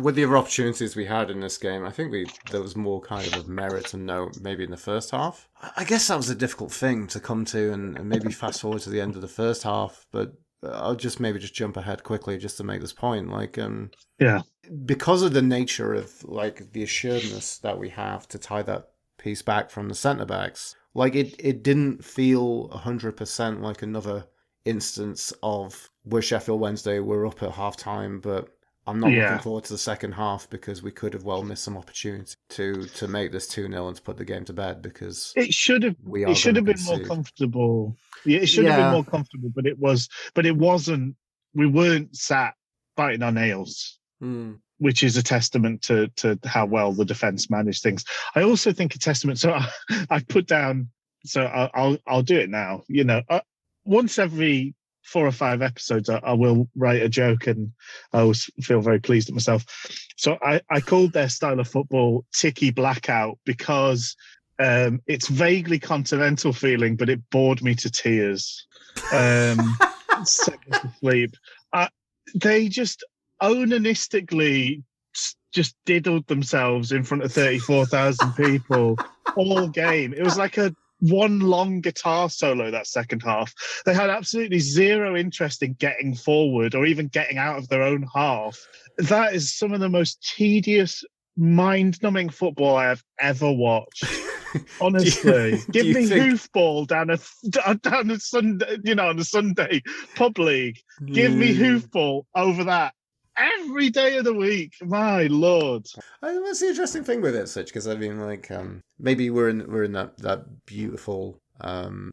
With the other opportunities we had in this game, I think there was more kind of merit to note maybe in the first half. I guess that was a difficult thing to come to and maybe fast forward to the end of the first half, but I'll just jump ahead quickly just to make this point. Like, because of the nature of like the assuredness that we have to tie that piece back from the centre-backs, like it didn't feel 100% like another instance of where Sheffield Wednesday were up at half-time, but I'm not looking forward to the second half because we could have well missed some opportunity to make this 2-0 and to put the game to bed, because it should have been more comfortable. Yeah, it should have been more comfortable, but it wasn't. We weren't sat biting our nails. which is a testament to how well the defense managed things. I also think a testament. So I put down. So I'll do it now. You know, once every 4 or 5 episodes, I will write a joke, and I always feel very pleased at myself. So I called their style of football Ticky Blackout because it's vaguely continental feeling, but it bored me to tears. Sent me to sleep. They just onanistically just diddled themselves in front of 34,000 people all game. It was like one long guitar solo that second half. They had absolutely zero interest in getting forward or even getting out of their own half. That is some of the most tedious, mind-numbing football I have ever watched. Honestly, give me hoofball down a Sunday, on a Sunday pub league. Give me hoofball over that every day of the week. My lord, that's the interesting thing with it, Sitch, because I mean, like, maybe we're in that beautiful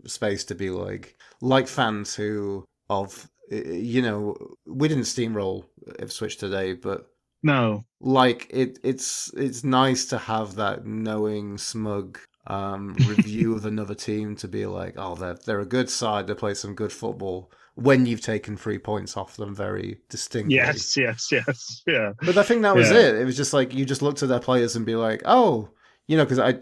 space to be like fans who we didn't steamroll Ipswich today, but. No. Like it's nice to have that knowing, smug review of another team to be like, oh, they're a good side, they play some good football when you've taken 3 points off them very distinctly. Yes, yeah. But I think that was it. It was just like you just looked at their players and be like, oh, because I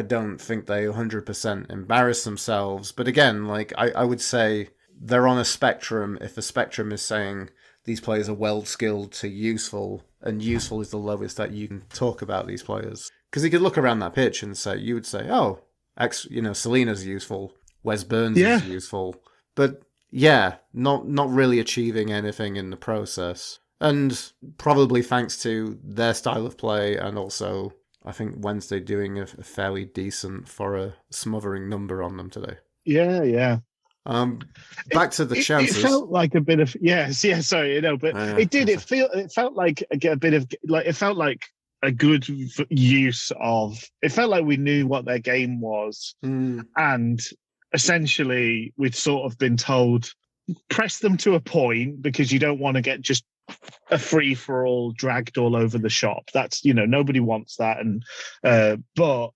don't think they 100% embarrass themselves. But again, like I would say they're on a spectrum. If a spectrum is saying these players are well-skilled to useful, and useful is the lowest that you can talk about these players. Because you could look around that pitch and you would say, oh, Selina's useful, Wes Burns is useful. But yeah, not really achieving anything in the process. And probably thanks to their style of play, and also I think Wednesday doing a fairly decent for a smothering number on them today. Yeah. Back to the chances. It felt like a bit of sorry, but it did. It felt like a bit of like it felt like a good use of. It felt like we knew what their game was, and essentially we'd sort of been told press them to a point because you don't want to get just a free for all dragged all over the shop. That's nobody wants that, and but.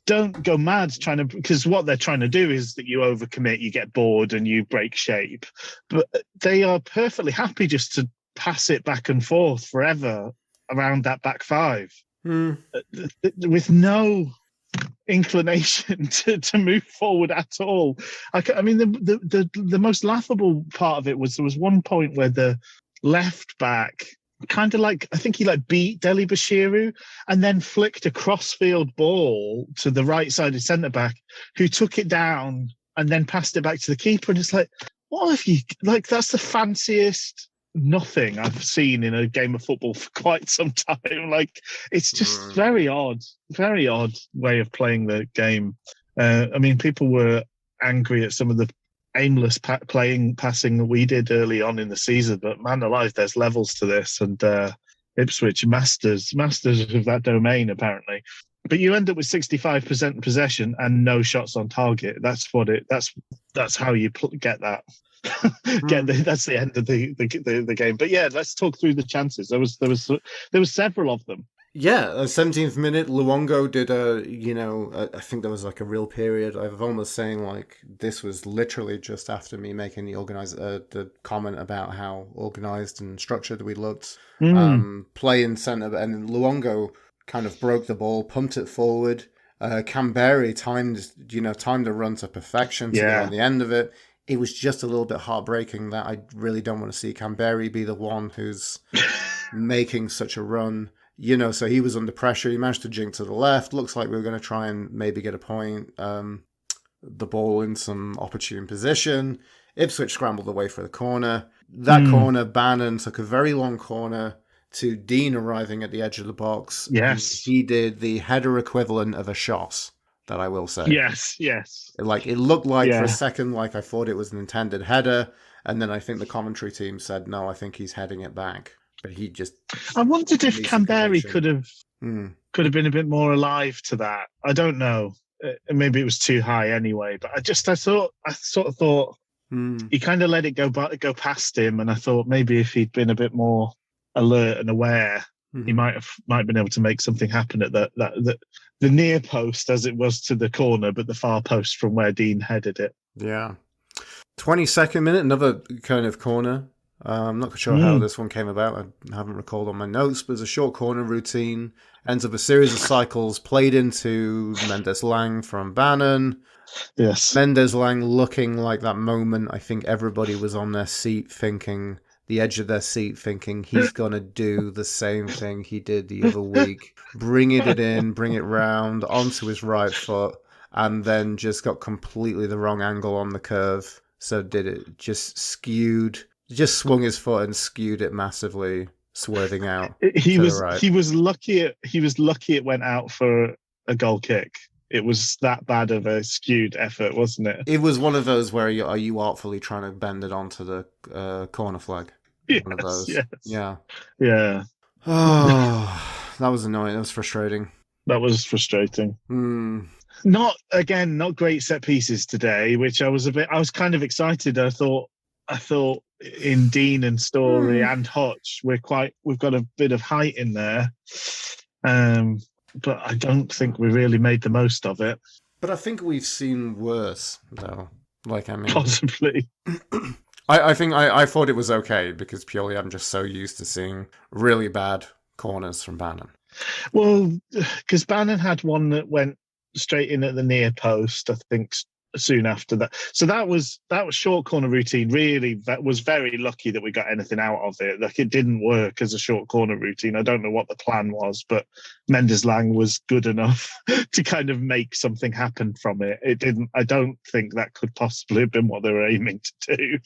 Don't go mad because what they're trying to do is that you overcommit, you get bored, and you break shape. But they are perfectly happy just to pass it back and forth forever around that back five with no inclination to move forward at all. I mean, the most laughable part of it was there was one point where the left back kind of like, I think he beat Deli Bashiru and then flicked a crossfield ball to the right side of centre back, who took it down and then passed it back to the keeper. And it's like, what have you, that's the fanciest nothing I've seen in a game of football for quite some time. It's just very odd way of playing the game. I mean, people were angry at some of the aimless passing that we did early on in the season, but man alive, there's levels to this, and Ipswich masters of that domain apparently. But you end up with 65% possession and no shots on target. That's how you get that. That's the end of the game. But yeah, let's talk through the chances. There was several of them. Yeah, 17th minute, Luongo did I think there was a real period. I'm almost saying this was literally just after me making the comment about how organised and structured we looked. Play in centre, and Luongo kind of broke the ball, pumped it forward. Canberry timed the run to perfection to get on the end of it. It was just a little bit heartbreaking that I really don't want to see Canberry be the one who's making such a run. So he was under pressure. He managed to jink to the left. Looks like we were going to try and maybe get a point. The ball in some opportune position. Ipswich scrambled away for the corner. That corner, Bannon took a very long corner to Dean arriving at the edge of the box. Yes. He did the header equivalent of a shot, that I will say. Yes. It looked like for a second I thought it was an intended header. And then I think the commentary team said, no, I think he's heading it back. But he just... I wondered if Canberry could have been a bit more alive to that. I don't know. Maybe it was too high anyway. But I sort of thought, He kind of let it go past him, and I thought maybe if he'd been a bit more alert and aware, he might have been able to make something happen at the near post as it was to the corner, but the far post from where Dean headed it. Yeah. 22nd minute, another kind of corner. I'm not sure how this one came about. I haven't recalled on my notes, but it's a short corner routine. Ends up a series of cycles played into Mendez-Laing from Bannon. Yes. Mendez-Laing looking like that moment. I think everybody was on their seat thinking, the edge of their seat thinking, he's going to do the same thing he did the other week. Bring it in, bring it round onto his right foot, and then just got completely the wrong angle on the curve. So did it, just swung his foot and skewed it massively, swerving out. He was lucky it went out for a goal kick. It was that bad of a skewed effort, wasn't it? It was one of those where are you artfully trying to bend it onto the corner flag? Yes, one of those. Yes. Yeah. Yeah. Oh, that was annoying. That was frustrating. That was frustrating. Not great set pieces today, which I was kind of excited. I thought in Dean and Story and Hutch, we've got a bit of height in there. But I don't think we really made the most of it. But I think we've seen worse, though. Possibly. I think I thought it was okay because purely I'm just so used to seeing really bad corners from Bannon. Well, because Bannon had one that went straight in at the near post, I think, soon after that. So that was short corner routine. Really, that was very lucky that we got anything out of it. Like, it didn't work as a short corner routine. I don't know what the plan was, but Mendez-Laing was good enough to kind of make something happen from it. It didn't. I don't think that could possibly have been what they were aiming to do.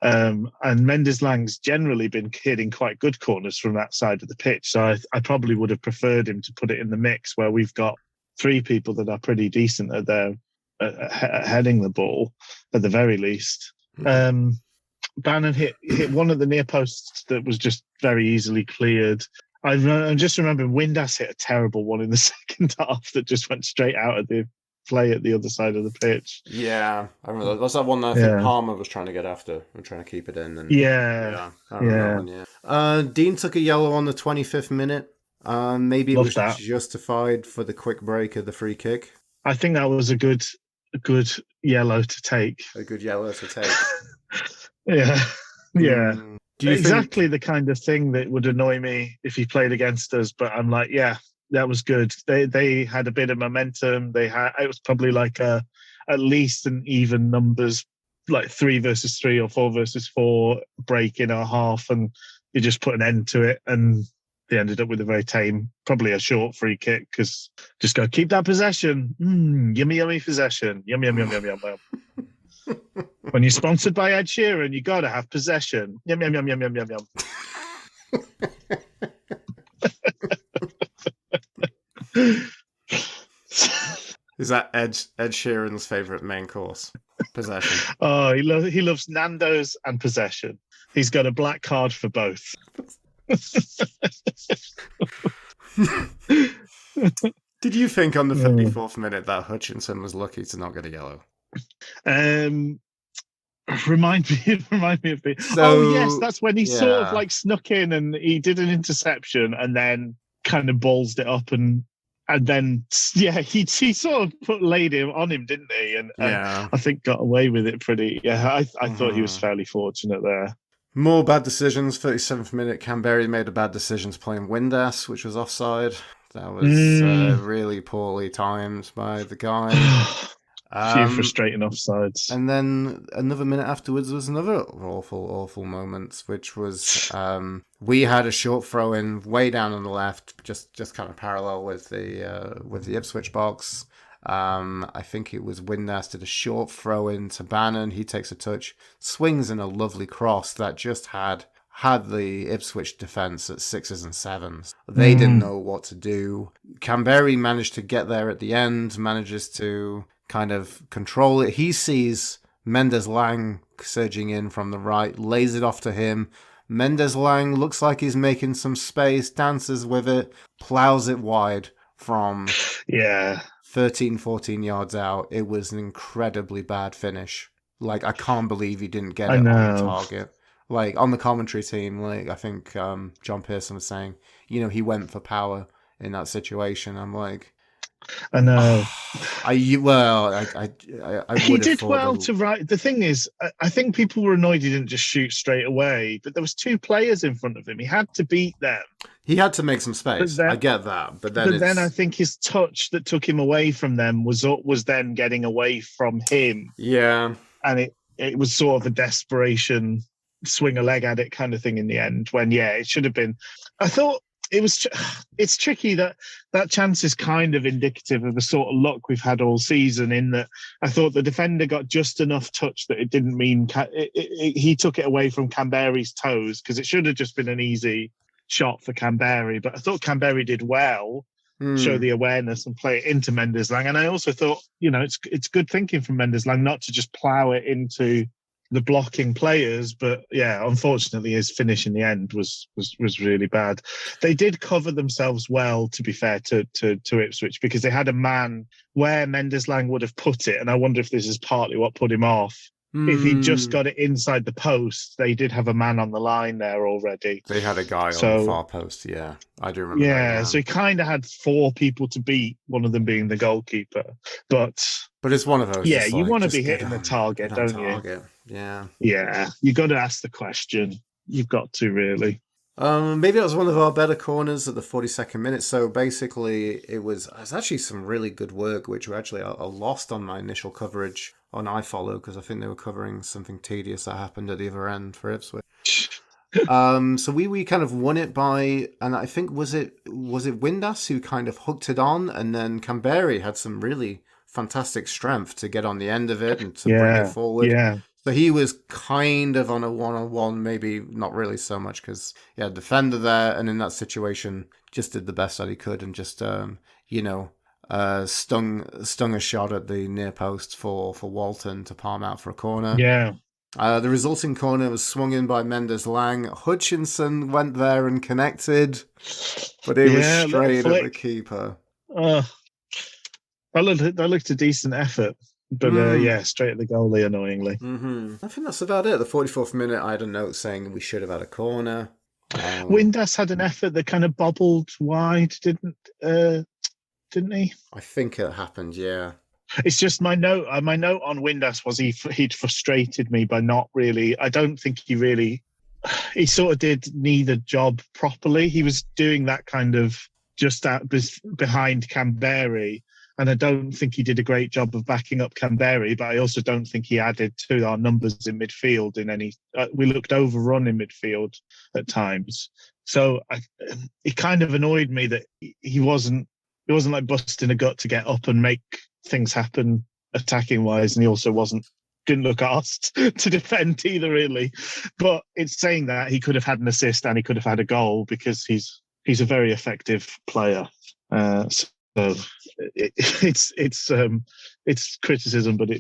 And Mendez-Lang's generally been hitting quite good corners from that side of the pitch. So I probably would have preferred him to put it in the mix where we've got three people that are pretty decent at their heading the ball at the very least. Bannon hit one of the near posts that was just very easily cleared. I'm just remembering Windass hit a terrible one in the second half that just went straight out of the play at the other side of the pitch. Yeah, I remember that. That's that one that I think Palmer was trying to get after and trying to keep it in. And I remember that one, Dean took a yellow on the 25th minute. Maybe it was justified for the quick break of the free kick. I think that was a good yellow to take. A good yellow to take. Yeah. Do you exactly think... the kind of thing that would annoy me if he played against us, but I'm like, yeah, that was good. They had a bit of momentum. It was probably like at least an even numbers, like 3 versus 3 or 4 versus 4 break in our half, and you just put an end to it, and they ended up with a very tame, probably a short free kick, because just go, keep that possession. Yummy, yummy possession. Yum, yum, yum, yum, yum, yum. When you're sponsored by Ed Sheeran, you got to have possession. Yum, yum, yum, yum, yum, yum, yum. Is that Ed Sheeran's favourite main course? Possession. Oh, he loves Nando's and possession. He's got a black card for both. Did you think on the 34th minute that Hutchinson was lucky to not get a yellow? Remind me of the. So, yes, that's when he sort of like snuck in and he did an interception and then kind of ballsed it up and then he sort of laid him on him, didn't he? And I think got away with it pretty. Yeah, I thought he was fairly fortunate there. More bad decisions. 37th minute, Canberra made a bad decision to play in Windass, which was offside. That was really poorly timed by the guy. A few frustrating offsides. And then another minute afterwards was another awful moment, which was we had a short throw in way down on the left, just kind of parallel with the Ipswich box. I think it was Windass did a short throw in to Bannon. He takes a touch, swings in a lovely cross that just had the Ipswich defence at 6s and 7s. They didn't know what to do. Canberra managed to get there at the end, manages to kind of control it. He sees Mendez-Laing surging in from the right, lays it off to him. Mendez-Laing looks like he's making some space, dances with it, plows it wide from 13, 14 yards out. It was an incredibly bad finish Like, I can't believe he didn't get I it on know. target. Like, on the commentary team, like, I think John Pearson was saying, he went for power in that situation. I'm like, I know. I He would have did thought well that to right. The thing is, I think people were annoyed he didn't just shoot straight away. But there was two players in front of him. He had to beat them. he had to make some But space. I then, get that, but then but then I it's think his touch that took him away from them was then getting away from him, yeah. and it was sort of a desperation swing a leg at it kind of thing in the end. When it should have been. I thought it was. It's tricky that chance is kind of indicative of the sort of luck we've had all season. In that, I thought the defender got just enough touch that it didn't mean he took it away from Canberry's toes, because it should have just been an easy shot for Canberry. But I thought Canberry did well, show the awareness and play it into Mendez-Laing. And I also thought, it's good thinking from Mendez-Laing not to just plough it into the blocking players. But unfortunately his finish in the end was really bad. They did cover themselves well, to be fair to Ipswich, because they had a man where Mendez-Laing would have put it, and I wonder if this is partly what put him off. If he just got it inside the post, they did have a man on the line there already. They had a guy on the far post, yeah. I do remember that. Yeah, so he kind of had four people to beat, one of them being the goalkeeper. But it's one of those. Yeah, you want to be hitting the target, don't you? Yeah. Yeah, you got to ask the question. You've got to, really. Maybe that was one of our better corners at the 42nd minute. So basically, it was actually some really good work, which were actually I lost on my initial coverage on iFollow, because I think they were covering something tedious that happened at the other end for Ipswich. So we kind of won it by, and I think was it Windass who kind of hooked it on, and then Canberry had some really fantastic strength to get on the end of it and to bring it forward. Yeah. So he was kind of on a one-on-one, maybe not really so much, because he had a defender there, and in that situation just did the best that he could, and just stung a shot at the near post for Walton to palm out for a corner. Yeah. The resulting corner was swung in by Mendez-Laing. Hutchinson went there and connected, but it was straight at the keeper. That looked a decent effort. But straight at the goalie, annoyingly. I think that's about it. The 44th minute, I had a note saying we should have had a corner. Windass had an effort that kind of bobbled wide, didn't he? I think it happened, yeah. It's just my note. My note on Windass was he'd frustrated me by not really. I don't think he sort of did neither job properly. He was doing that kind of just out behind Canberry. And I don't think he did a great job of backing up Canberry, but I also don't think he added to our numbers in midfield in any. We looked overrun in midfield at times, so it kind of annoyed me that he wasn't like busting a gut to get up and make things happen attacking wise, and he also didn't look asked to defend either, really. But it's saying that he could have had an assist and he could have had a goal, because he's a very effective player. So it's criticism, but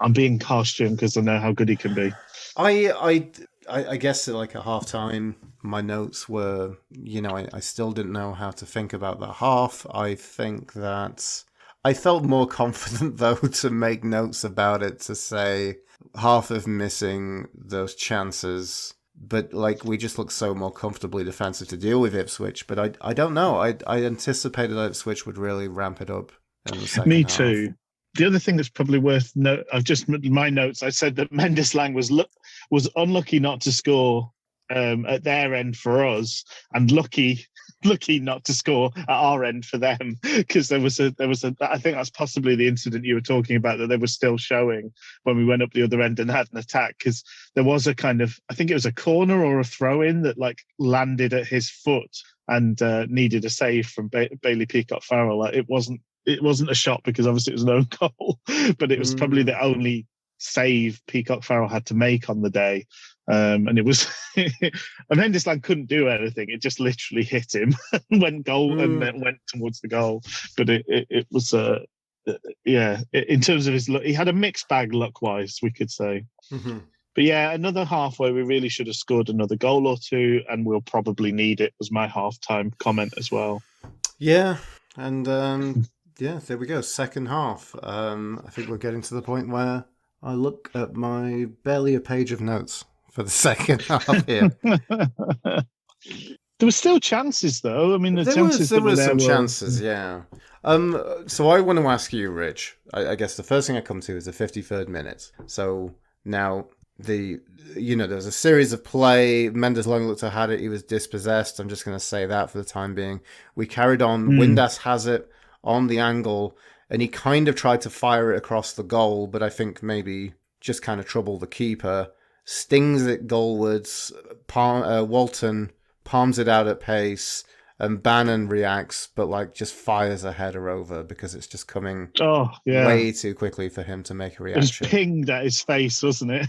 I'm being harsh to him because I know how good he can be. I guess like at half time, my notes were, I still didn't know how to think about that half. I think that I felt more confident though to make notes about it, to say half of missing those chances. But we just look so more comfortably defensive to deal with Ipswich. But I don't know. I anticipated that Ipswich would really ramp it up in the second half. Me too. The other thing that's probably worth note, my notes. I said that Mendez-Laing was unlucky not to score at their end for us, and lucky not to score at our end for them, because there was a I think that's possibly the incident you were talking about, that they were still showing when we went up the other end and had an attack, because there was a kind of, I think it was a corner or a throw in that landed at his foot and needed a save from Bailey Peacock-Farrell. It wasn't a shot, because obviously it was an own goal, but it was probably the only save Peacock-Farrell had to make on the day. And it was, and Mendez-Laing couldn't do anything. It just literally hit him and went towards the goal. But it was, in terms of his luck, he had a mixed bag luck-wise, we could say. Mm-hmm. But another half where we really should have scored another goal or two, and we'll probably need it, was my half-time comment as well. Yeah, and there we go. Second half. I think we're getting to the point where I look at my barely a page of notes for the second half here. There were still chances, though. I mean, the chances There that were was there some were. chances, yeah. So I want to ask you, Rich. I guess the first thing I come to is the 53rd minute. So now there was a series of play. Mendes Lang looked to had it. He was dispossessed. I'm just going to say that for the time being. We carried on. Windass has it on the angle, and he kind of tried to fire it across the goal, but I think maybe just kind of troubled the keeper. Stings it goalwards. Walton palms it out at pace, and Bannon reacts, but like just fires a header over because it's just coming way too quickly for him to make a reaction. It was pinged at his face, wasn't it?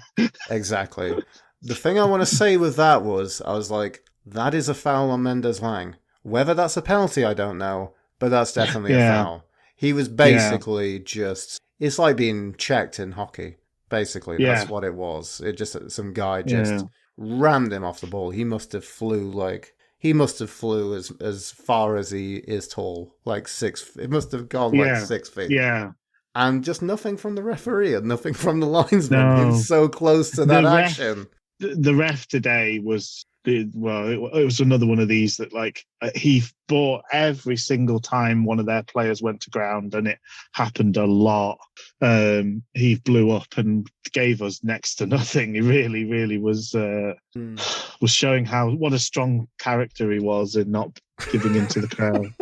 Exactly. The thing I want to say with that was, I was like, that is a foul on Mendes Lang. Whether that's a penalty, I don't know, but that's definitely a foul. He was basically just, it's like being checked in hockey. Basically, that's what it was. It just, some guy just rammed him off the ball. He must have flew as far as he is tall, like 6. It must have gone like 6 feet. Yeah. And just nothing from the referee and nothing from the linesman. He was so close to that action. The ref today was, it was another one of these that he bought every single time one of their players went to ground, and it happened a lot. He blew up and gave us next to nothing. He really, really was showing what a strong character he was in not giving in to the crowd.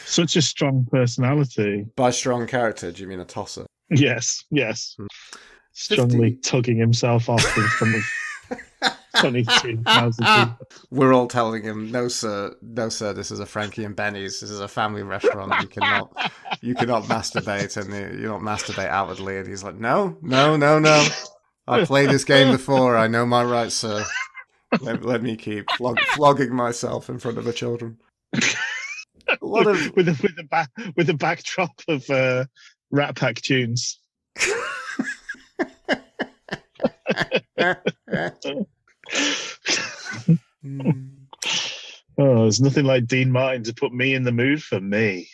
Such a strong personality. By strong character, do you mean a tosser? Yes. Strongly tugging himself off in front of 22,000 people. We're all telling him, no sir, this is a Frankie and Benny's. This is a family restaurant. You cannot masturbate, and you don't masturbate outwardly. And he's like, no. I played this game before. I know my rights, sir. Let me keep flogging myself in front of the children. With the backdrop of Rat Pack tunes. There's nothing like Dean Martin to put me in the mood for me.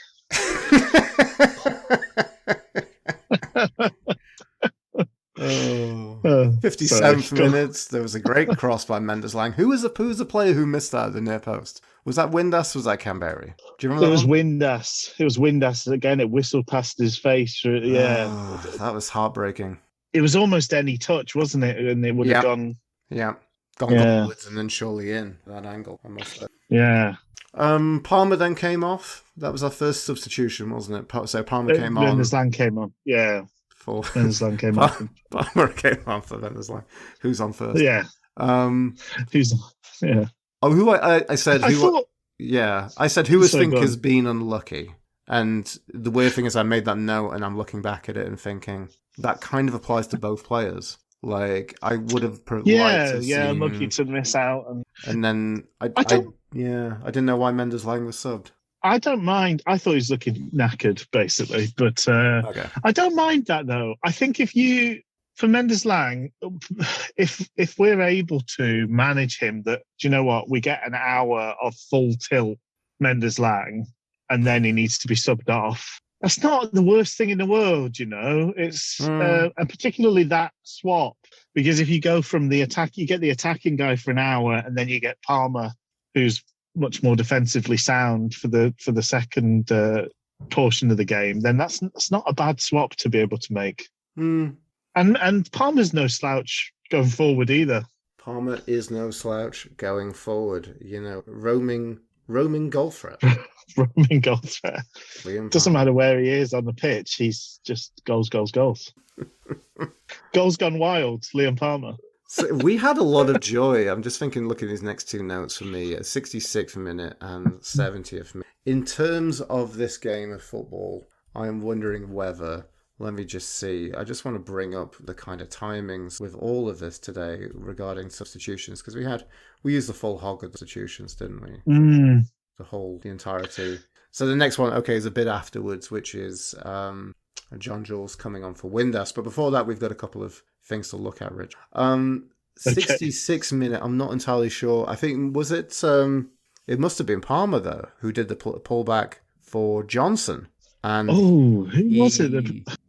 57th minutes. There was a great cross by Mendes Lang. Who was the player who missed that at the near post? Was that Windass? Was that Canberry? Do you remember? It was Windass. It was Windass again. It whistled past his face. Yeah, that was heartbreaking. It was almost any touch, wasn't it? And it would have gone. Yeah, goalwards and then surely in that angle. I must say. Yeah. Palmer then came off. That was our first substitution, wasn't it? So Palmer came on. Mendes Lang came on. Yeah. Mendes Lang came off. Palmer came on for Mendes Lang. Who's on first? Yeah. Who's? Yeah. Oh, who I said who? I said who I think has been unlucky. And the weird thing is, I made that note, and I'm looking back at it and thinking that kind of applies to both players. Like I would have unlucky to miss out, and then I didn't know why Mendes Lang was subbed. I don't mind. I thought he was looking knackered, basically, but I don't mind that though. I think for Mendes Lang, if we're able to manage him, do you know what? We get an hour of full tilt Mendes Lang, and then he needs to be subbed off. That's not the worst thing in the world, you know. It's and particularly that swap, because if you go from the attack, you get the attacking guy for an hour, and then you get Palmer, who's much more defensively sound for the second portion of the game. Then that's not a bad swap to be able to make. And Palmer's no slouch going forward either. Palmer is no slouch going forward. You know, roaming goal threat. Roaming goal threat. Doesn't matter where he is on the pitch. He's just goals. Goals gone wild, Liam Palmer. So we had a lot of joy. I'm just thinking, look at these next two notes for me, at 66th minute and 70th minute. In terms of this game of football, I'm wondering whether, let me just see, I just want to bring up the kind of timings with all of this today regarding substitutions, because we used the full hog of substitutions, didn't we? The entirety. So the next one, is a bit afterwards, which is John Jules coming on for Windass. But before that, we've got a couple of things to look at, Rich. 66 minute, I'm not entirely sure. I think, was it, it must have been Palmer, though, who did the pullback for Johnson. And who was it?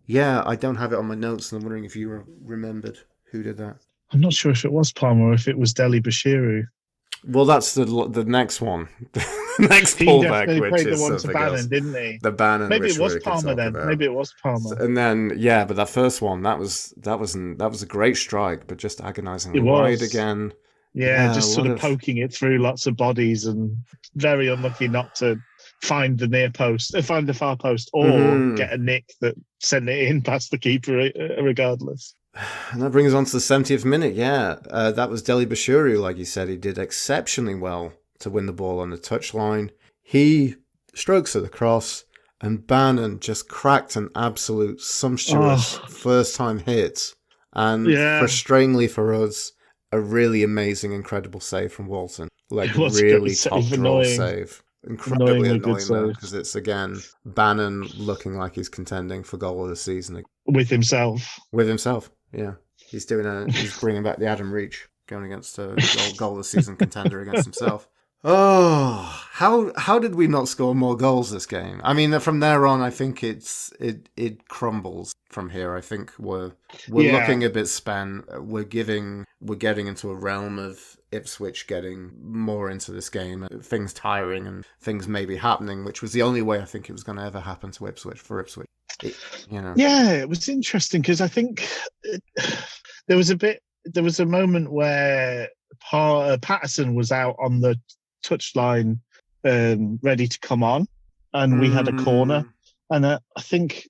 Yeah, I don't have it on my notes, and I'm wondering if you remembered who did that. I'm not sure if it was Palmer or if it was Deli Bashiru. Well, that's the next one. The next He pullback, definitely which played the is one to something else. Bannon, didn't he? The Bannon, Maybe which it was we could Palmer talk then. about. Maybe it was Palmer. And then, yeah, but that first one, that was a great strike, but just agonizingly It wide was. again. Yeah, Yeah, just sort of poking it through lots of bodies and very unlucky not to find the near post, find the far post, or get a nick that sent it in past the keeper regardless. And that brings us on to the 70th minute, yeah. That was Deli Bashiru, like you said. He did exceptionally well to win the ball on the touchline. He strokes at the cross, and Bannon just cracked an absolute sumptuous first-time hit. And frustratingly for us, a really amazing, incredible save from Walton. Like, really top-draw save. Incredibly annoying, though, because it's, again, Bannon looking like he's contending for goal of the season. With himself. With himself, yeah. He's bringing back the Adam Reach, going against a goal of the season contender against himself. Oh, how did we not score more goals this game? I mean, from there on, I think it crumbles from here. I think we're looking a bit spent. We're getting into a realm of Ipswich getting more into this game, things tiring and things maybe happening, which was the only way I think it was going to ever happen to Ipswich for Ipswich. Yeah, it was interesting because I think there was a moment where Patterson was out on the touchline ready to come on, and we had a corner, and I think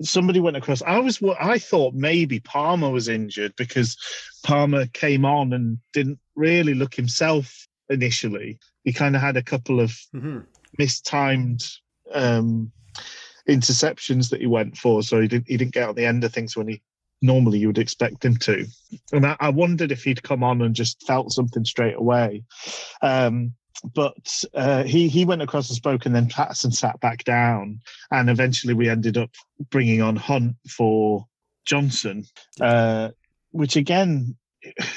somebody went across. I thought maybe Palmer was injured because Palmer came on and didn't really look himself initially. He kind of had a couple of mistimed interceptions that he went for, so he didn't get on the end of things when he normally you would expect him to. And I wondered if he'd come on and just felt something straight away. But he went across and spoke, and then Patterson sat back down, and eventually we ended up bringing on Hunt for Johnson, which again,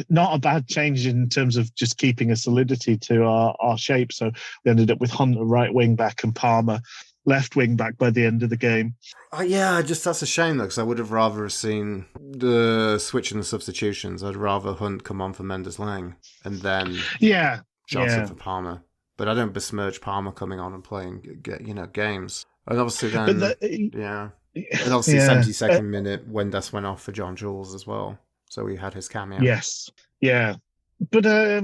not a bad change in terms of just keeping a solidity to our shape. So we ended up with Hunt at right wing back and Palmer left wing back by the end of the game. That's a shame though, because I would have rather seen the switch in the substitutions. I'd rather Hunt come on for Mendes Lang and then Johnson for Palmer. But I don't besmirch Palmer coming on and playing, games. And obviously then, and obviously 72nd minute, Wendes went off for John Jules as well. So he had his cameo. Yes, yeah. But I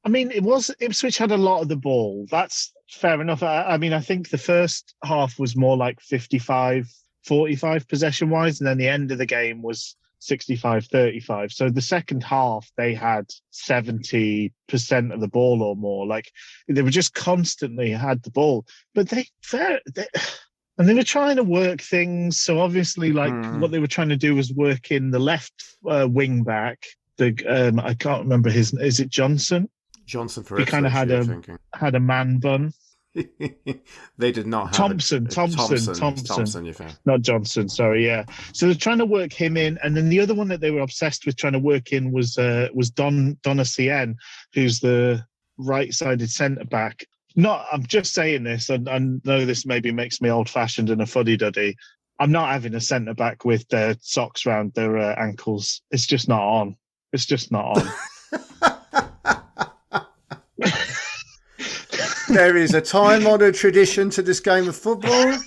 mean, Ipswich had a lot of the ball. That's fair enough. I mean, I think the first half was more like 55-45 possession-wise, and then the end of the game was 65-35. So the second half, they had 70% of the ball or more. Like, they were just constantly had the ball. But they were trying to work things. So obviously, what they were trying to do was work in the left wing back. I can't remember is it Johnson? Johnson for Ipswich. He kind of had a man bun. They did not have Thompson, you think? Not Johnson, sorry, yeah. So they're trying to work him in, and then the other one that they were obsessed with trying to work in was Donna Cien, who's the right-sided centre back. I'm just saying this, and I know this maybe makes me old-fashioned and a fuddy-duddy. I'm not having a centre back with their socks round their ankles. It's just not on. It's just not on. There is a time-honoured tradition to this game of football.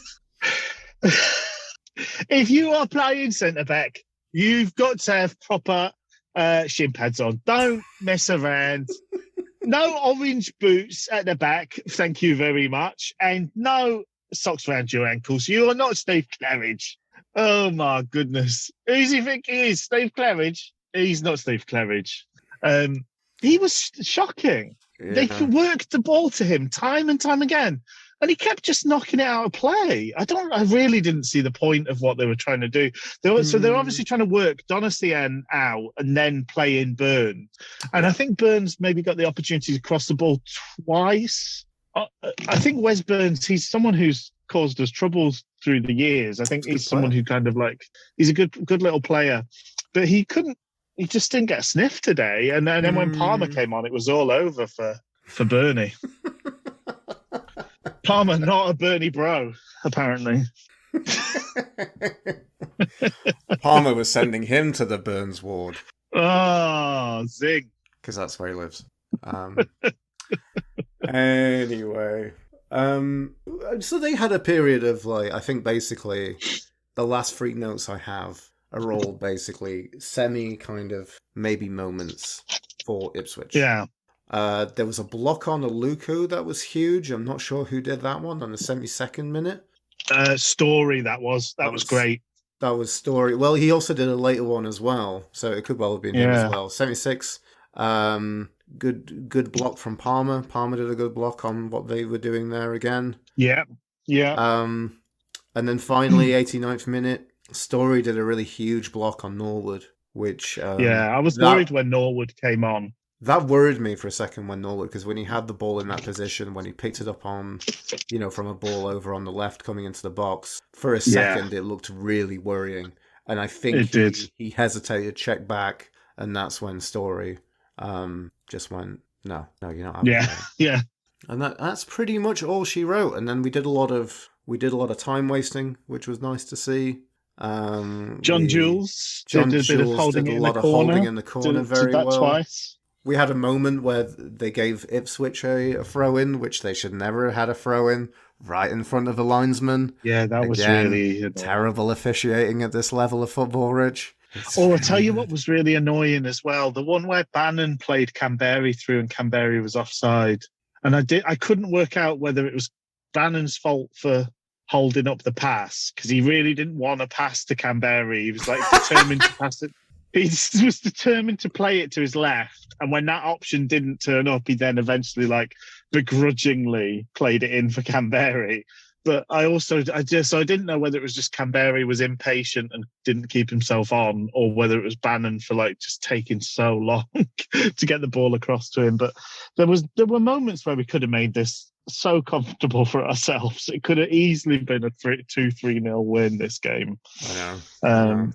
If you are playing centre-back, you've got to have proper shin pads on. Don't mess around. No orange boots at the back, thank you very much. And no socks around your ankles. You are not Steve Claridge. Oh, my goodness. Who does he think he is? Steve Claridge? He's not Steve Claridge. He was shocking. Yeah. They worked the ball to him time and time again, and he kept just knocking it out of play. I really didn't see the point of what they were trying to do. So they're obviously trying to work Donna Cien out and then play in Burns. And I think Burns maybe got the opportunity to cross the ball twice. I think Wes Burns, he's someone who's caused us troubles through the years. I think he's someone who kind of he's a good little player, but he just didn't get a sniff today. And then when Palmer came on, it was all over for Bernie. Palmer, not a Bernie bro, apparently. Palmer was sending him to the Burns ward. Oh, zing. Because that's where he lives. Anyway. So they had a period of, like, I think basically the last 3 notes I have are all basically semi kind of maybe moments for Ipswich. Yeah. There was a block on a Luku that was huge. I'm not sure who did that one on the 72nd minute. Story, that was great. That was Story. Well, he also did a later one as well, so it could well have been him as well. 76. Good block from Palmer. Palmer did a good block on what they were doing there again. Yeah. And then finally, 89th minute, Story did a really huge block on Norwood, which... I was worried when Norwood came on. That worried me for a second when Norwood, because when he had the ball in that position, when he picked it up on, from a ball over on the left coming into the box, for a second it looked really worrying. And I think he hesitated, checked back, and that's when Story just went, no, you're not having that. Yeah. And that's pretty much all she wrote. And then we did a lot of time wasting, which was nice to see. John Jules did a bit of holding in the corner very well. Twice. We had a moment where they gave Ipswich a throw-in, which they should never have had a throw-in, right in front of the linesman. Yeah, that was really terrible officiating at this level of football, Rich. I'll tell you what was really annoying as well. The one where Bannon played Canberry through and Canberry was offside. And I couldn't work out whether it was Bannon's fault for holding up the pass, because he really didn't want to pass to Canberry. He was like determined to pass it. He was determined to play it to his left, and when that option didn't turn up, he then eventually begrudgingly played it in for Canberry. But I didn't know whether it was just Canberry was impatient and didn't keep himself on, or whether it was Bannon for just taking so long to get the ball across to him. But there were moments where we could have made this so comfortable for ourselves. It could have easily been a 2-3-0 win this game. I know.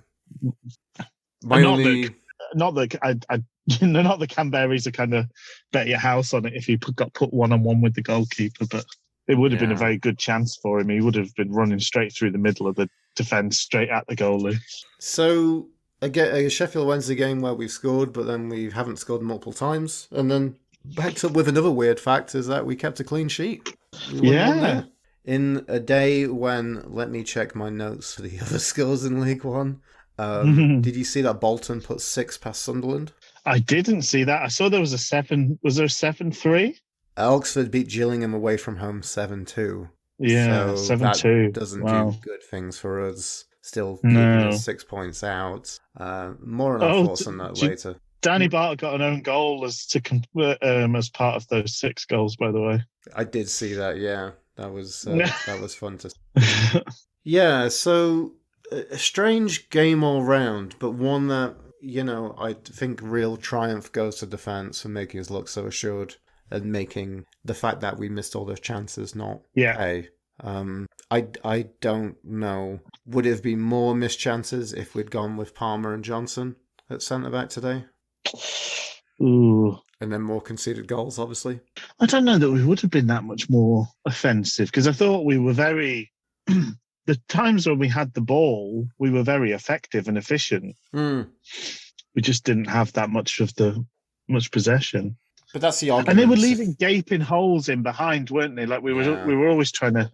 Not the Canberries are kind of bet your house on it if he got put 1-on-1 with the goalkeeper, but it would have been a very good chance for him. He would have been running straight through the middle of the defence, straight at the goalie. So, again, a Sheffield Wednesday game where we've scored, but then we haven't scored multiple times. And then backed up with another weird fact is that we kept a clean sheet. In a day when, let me check my notes for the other scores in League One. Did you see that Bolton put 6 past Sunderland? I didn't see that. I saw there was a 7. Was there a 7-3? Oxford beat Gillingham away from home 7-2. Yeah, so 7-2. That doesn't do good things for us. Still keeping us 6 points out. More on our thoughts on that later. Danny Barter got an own goal as part of those 6 goals, by the way. I did see that. Yeah, that was fun to see. Yeah, so a strange game all round, but one that I think real triumph goes to defence for making us look so assured. And making the fact that we missed all those chances not pay. I don't know. Would it have been more missed chances if we'd gone with Palmer and Johnson at centre-back today? Ooh. And then more conceded goals, obviously? I don't know that we would have been that much more offensive, because I thought we were very... the times when we had the ball, we were very effective and efficient. We just didn't have that much possession. But that's the argument. And they were leaving gaping holes in behind, weren't they? We were always trying to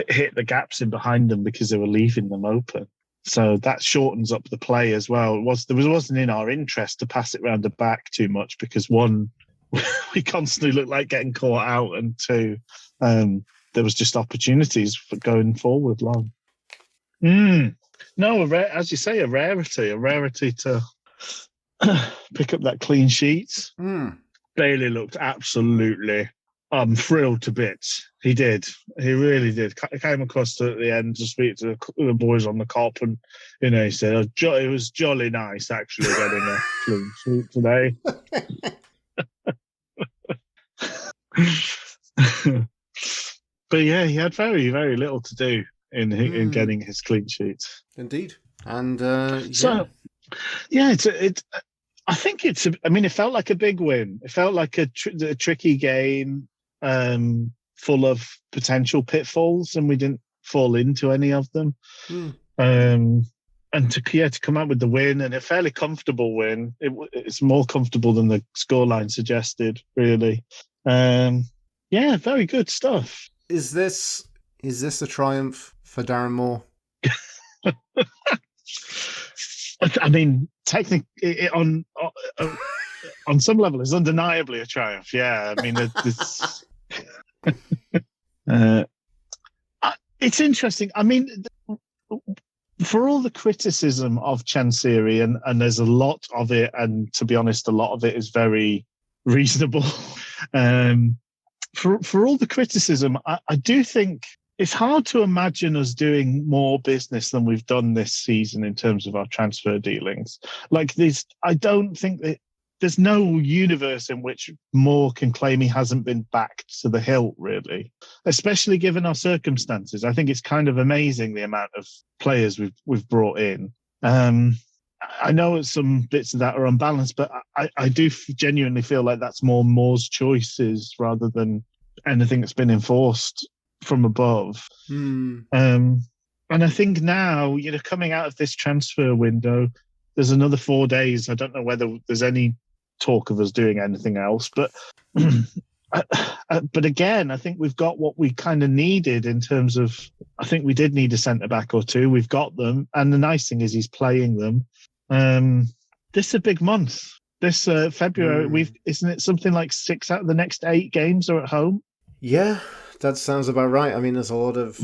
hit the gaps in behind them because they were leaving them open. So that shortens up the play as well. It wasn't in our interest to pass it round the back too much because 1, we constantly looked like getting caught out, and 2, there was just opportunities for going forward long. No, as you say, a rarity to pick up that clean sheet. Bailey looked absolutely thrilled to bits. He did. He really did. He came across at the end to speak to the boys on the cop, and he said it was jolly nice actually getting a clean sheet today. But yeah, he had very, very little to do in getting his clean sheet. Indeed, and so I think it felt like a big win. It felt like a tricky game, full of potential pitfalls, and we didn't fall into any of them. And to come out with the win, and a fairly comfortable win. It's more comfortable than the scoreline suggested, really. Yeah, very good stuff. Is this a triumph for Darren Moore? I mean, technically, on some level, it's undeniably a triumph. Yeah, I mean, it's interesting. I mean, for all the criticism of Chansiri, and there's a lot of it, and to be honest, a lot of it is very reasonable. For all the criticism, I do think it's hard to imagine us doing more business than we've done this season in terms of our transfer dealings. Like this, I don't think that there's no universe in which Moore can claim he hasn't been backed to the hilt, really, especially given our circumstances. I think it's kind of amazing the amount of players we've brought in. I know some bits of that are unbalanced, but I do genuinely feel like that's more Moore's choices rather than anything that's been enforced from above. And I think now, coming out of this transfer window, there's another 4 days. I don't know whether there's any talk of us doing anything else, but again, I think we've got what we kind of needed in terms of, I think we did need a centre-back or two. We've got them. And the nice thing is he's playing them. This is a big month. This February, isn't it something like 6 out of the next 8 games are at home? Yeah, that sounds about right. I mean, there's a lot of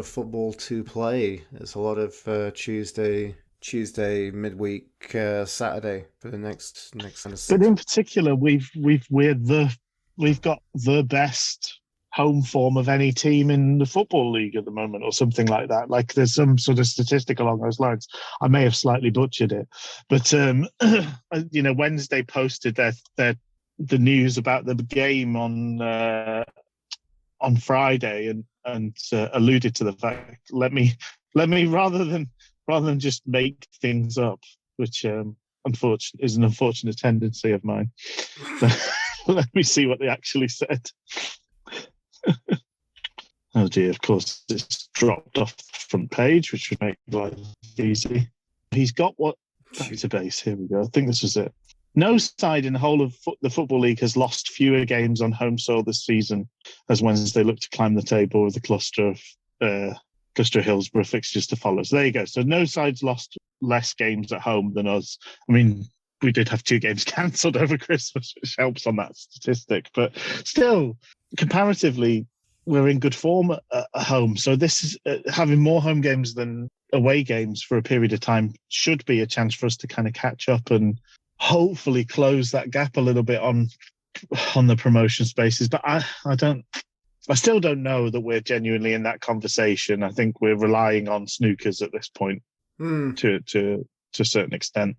football to play. There's a lot of Tuesday, midweek, Saturday for the next kind of 6. But in particular, we've got the best home form of any team in the Football League at the moment, or something like that. Like there's some sort of statistic along those lines. I may have slightly butchered it, but Wednesday posted the news about the game on Friday and alluded to the fact. Let me rather than just make things up, which is an unfortunate tendency of mine. Let me see what they actually said. Oh dear, of course, it's dropped off the front page, which would make life easy. He's got what database? Here we go. I think this was it. No side in the whole of the Football League has lost fewer games on home soil this season, as Wednesday look to climb the table with a cluster of Hillsborough fixtures to follow. So there you go. So no side's lost less games at home than us. I mean, we did have 2 games cancelled over Christmas, which helps on that statistic. But still, comparatively, we're in good form at home. So this is having more home games than away games for a period of time should be a chance for us to kind of catch up and hopefully close that gap a little bit on the promotion spaces. But I still don't know that we're genuinely in that conversation. I think we're relying on snookers at this point to a certain extent.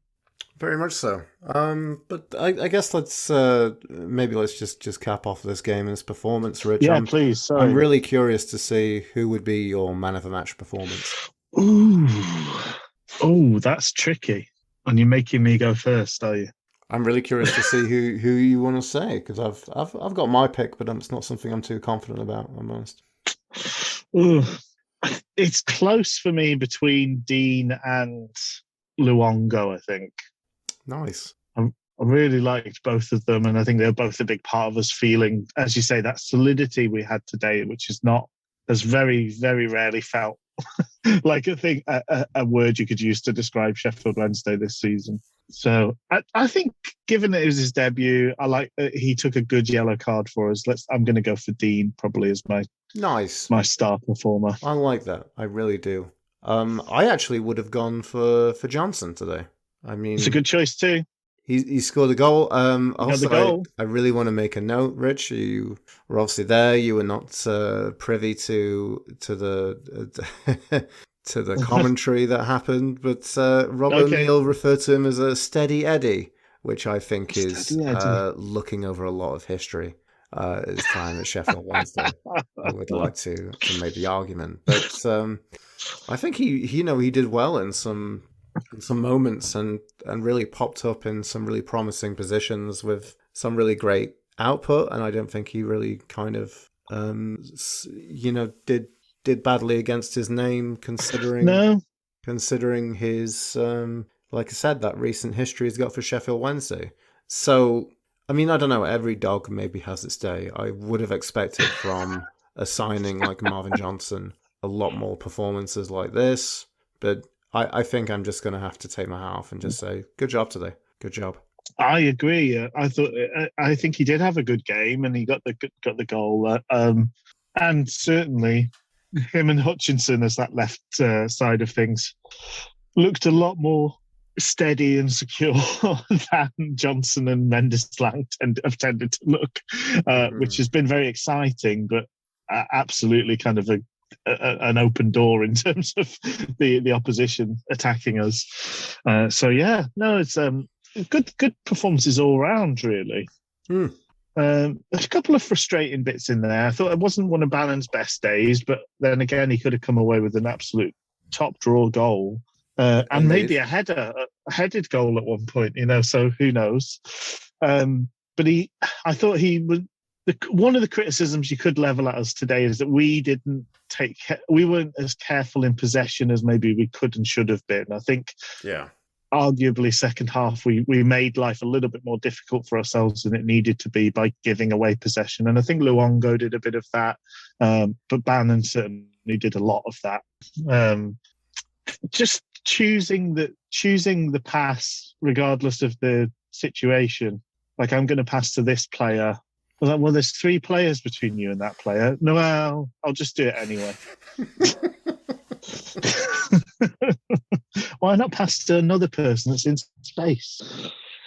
Very much so. But I guess let's just cap off this game and its performance, Rich. Yeah, please. Sorry. I'm really curious to see who would be your man of the match performance. Ooh, that's tricky. And you're making me go first, are you? I'm really curious to see who you want to say, because I've got my pick, but it's not something I'm too confident about, I'm honest. Ooh. It's close for me between Dean and Luongo, I think. Nice. I really liked both of them, and I think they're both a big part of us feeling, as you say, that solidity we had today, which has very, very rarely felt like a word you could use to describe Sheffield Wednesday this season. So I think, given that it was his debut, I like he took a good yellow card for us. I'm going to go for Dean probably as my star performer. I like that. I really do. I actually would have gone for Johnson today. I mean, it's a good choice too. He scored a goal. Also, goal. I really want to make a note, Rich. You were obviously there. You were not privy to the to the commentary that happened, but Rob O'Neill referred to him as a steady Eddie, which I think is looking over a lot of history. His time at Sheffield Wednesday. I would like to make the argument, but I think he did well in some moments and really popped up in some really promising positions with some really great output, and I don't think he really kind of did badly against his name, considering considering his, like I said, that recent history he's got for Sheffield Wednesday. So, I mean, I don't know, every dog maybe has its day. I would have expected from a signing like Marvin Johnson a lot more performances like this, but I think I'm just going to have to take my hat off and just say, good job today. Good job. I agree. I think he did have a good game, and he got the goal. And certainly, him and Hutchinson as that left side of things looked a lot more steady and secure than Johnson and Mendes-Lang have tended to look, which has been very exciting, but absolutely kind of an open door in terms of the opposition attacking us. It's good performances all round, really. A couple of frustrating bits in there. I thought it wasn't one of Bannon's best days, but then again, he could have come away with an absolute top draw goal. And maybe a headed goal at one point, so who knows? But I thought he was, one of the criticisms you could level at us today is that we weren't as careful in possession as maybe we could and should have been. I think, arguably second half, we made life a little bit more difficult for ourselves than it needed to be by giving away possession. And I think Luongo did a bit of that, but Bannon certainly did a lot of that. Just choosing the pass regardless of the situation. Like, I'm going to pass to this player. Well, there's 3 players between you and that player. No, well, I'll just do it anyway. Why not pass to another person that's in space?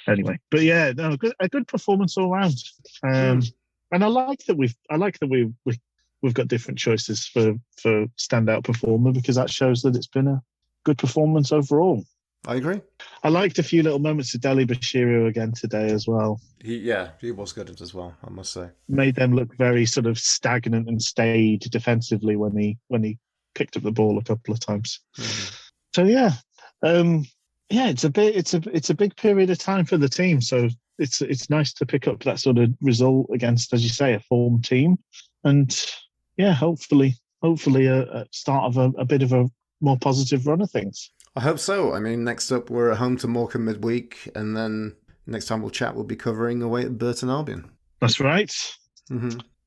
Anyway, but yeah, no, a good performance all round. And I like that we've got different choices for standout performer, because that shows that it's been a good performance overall. I agree. I liked a few little moments of Deli Bashiru again today as well. He was good as well, I must say. Made them look very sort of stagnant and staid defensively when he picked up the ball a couple of times. So it's a big period of time for the team. So it's nice to pick up that sort of result against, as you say, a form team, and hopefully a start of a bit of a more positive run of things. I hope so. I mean, next up we're at home to Morecambe midweek, and then next time we'll chat, we'll be covering away at Burton Albion. That's right.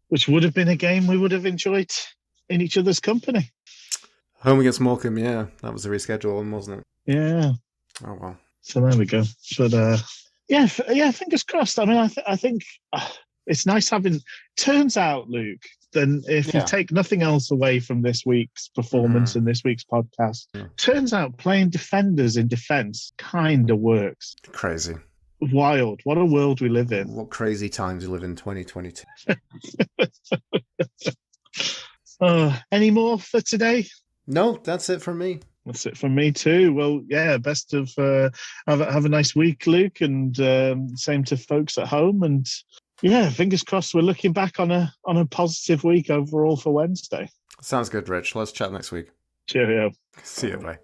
Which would have been a game we would have enjoyed in each other's company. Home against Morecambe, yeah. That was the reschedule one, wasn't it? Yeah. Oh, well. So there we go. But, fingers crossed. I mean, I think it's nice having... Turns out, Luke, then if you take nothing else away from this week's performance and this week's podcast, turns out playing defenders in defence kind of works. Crazy. Wild. What a world we live in. What crazy times we live in 2022. Any more for today? No, that's it from me. That's it from me too. Well, yeah, best of have a nice week, Luke, and same to folks at home. And yeah, fingers crossed we're looking back on a positive week overall for Wednesday. Sounds good, Rich. Let's chat next week. Cheerio. See you, bye.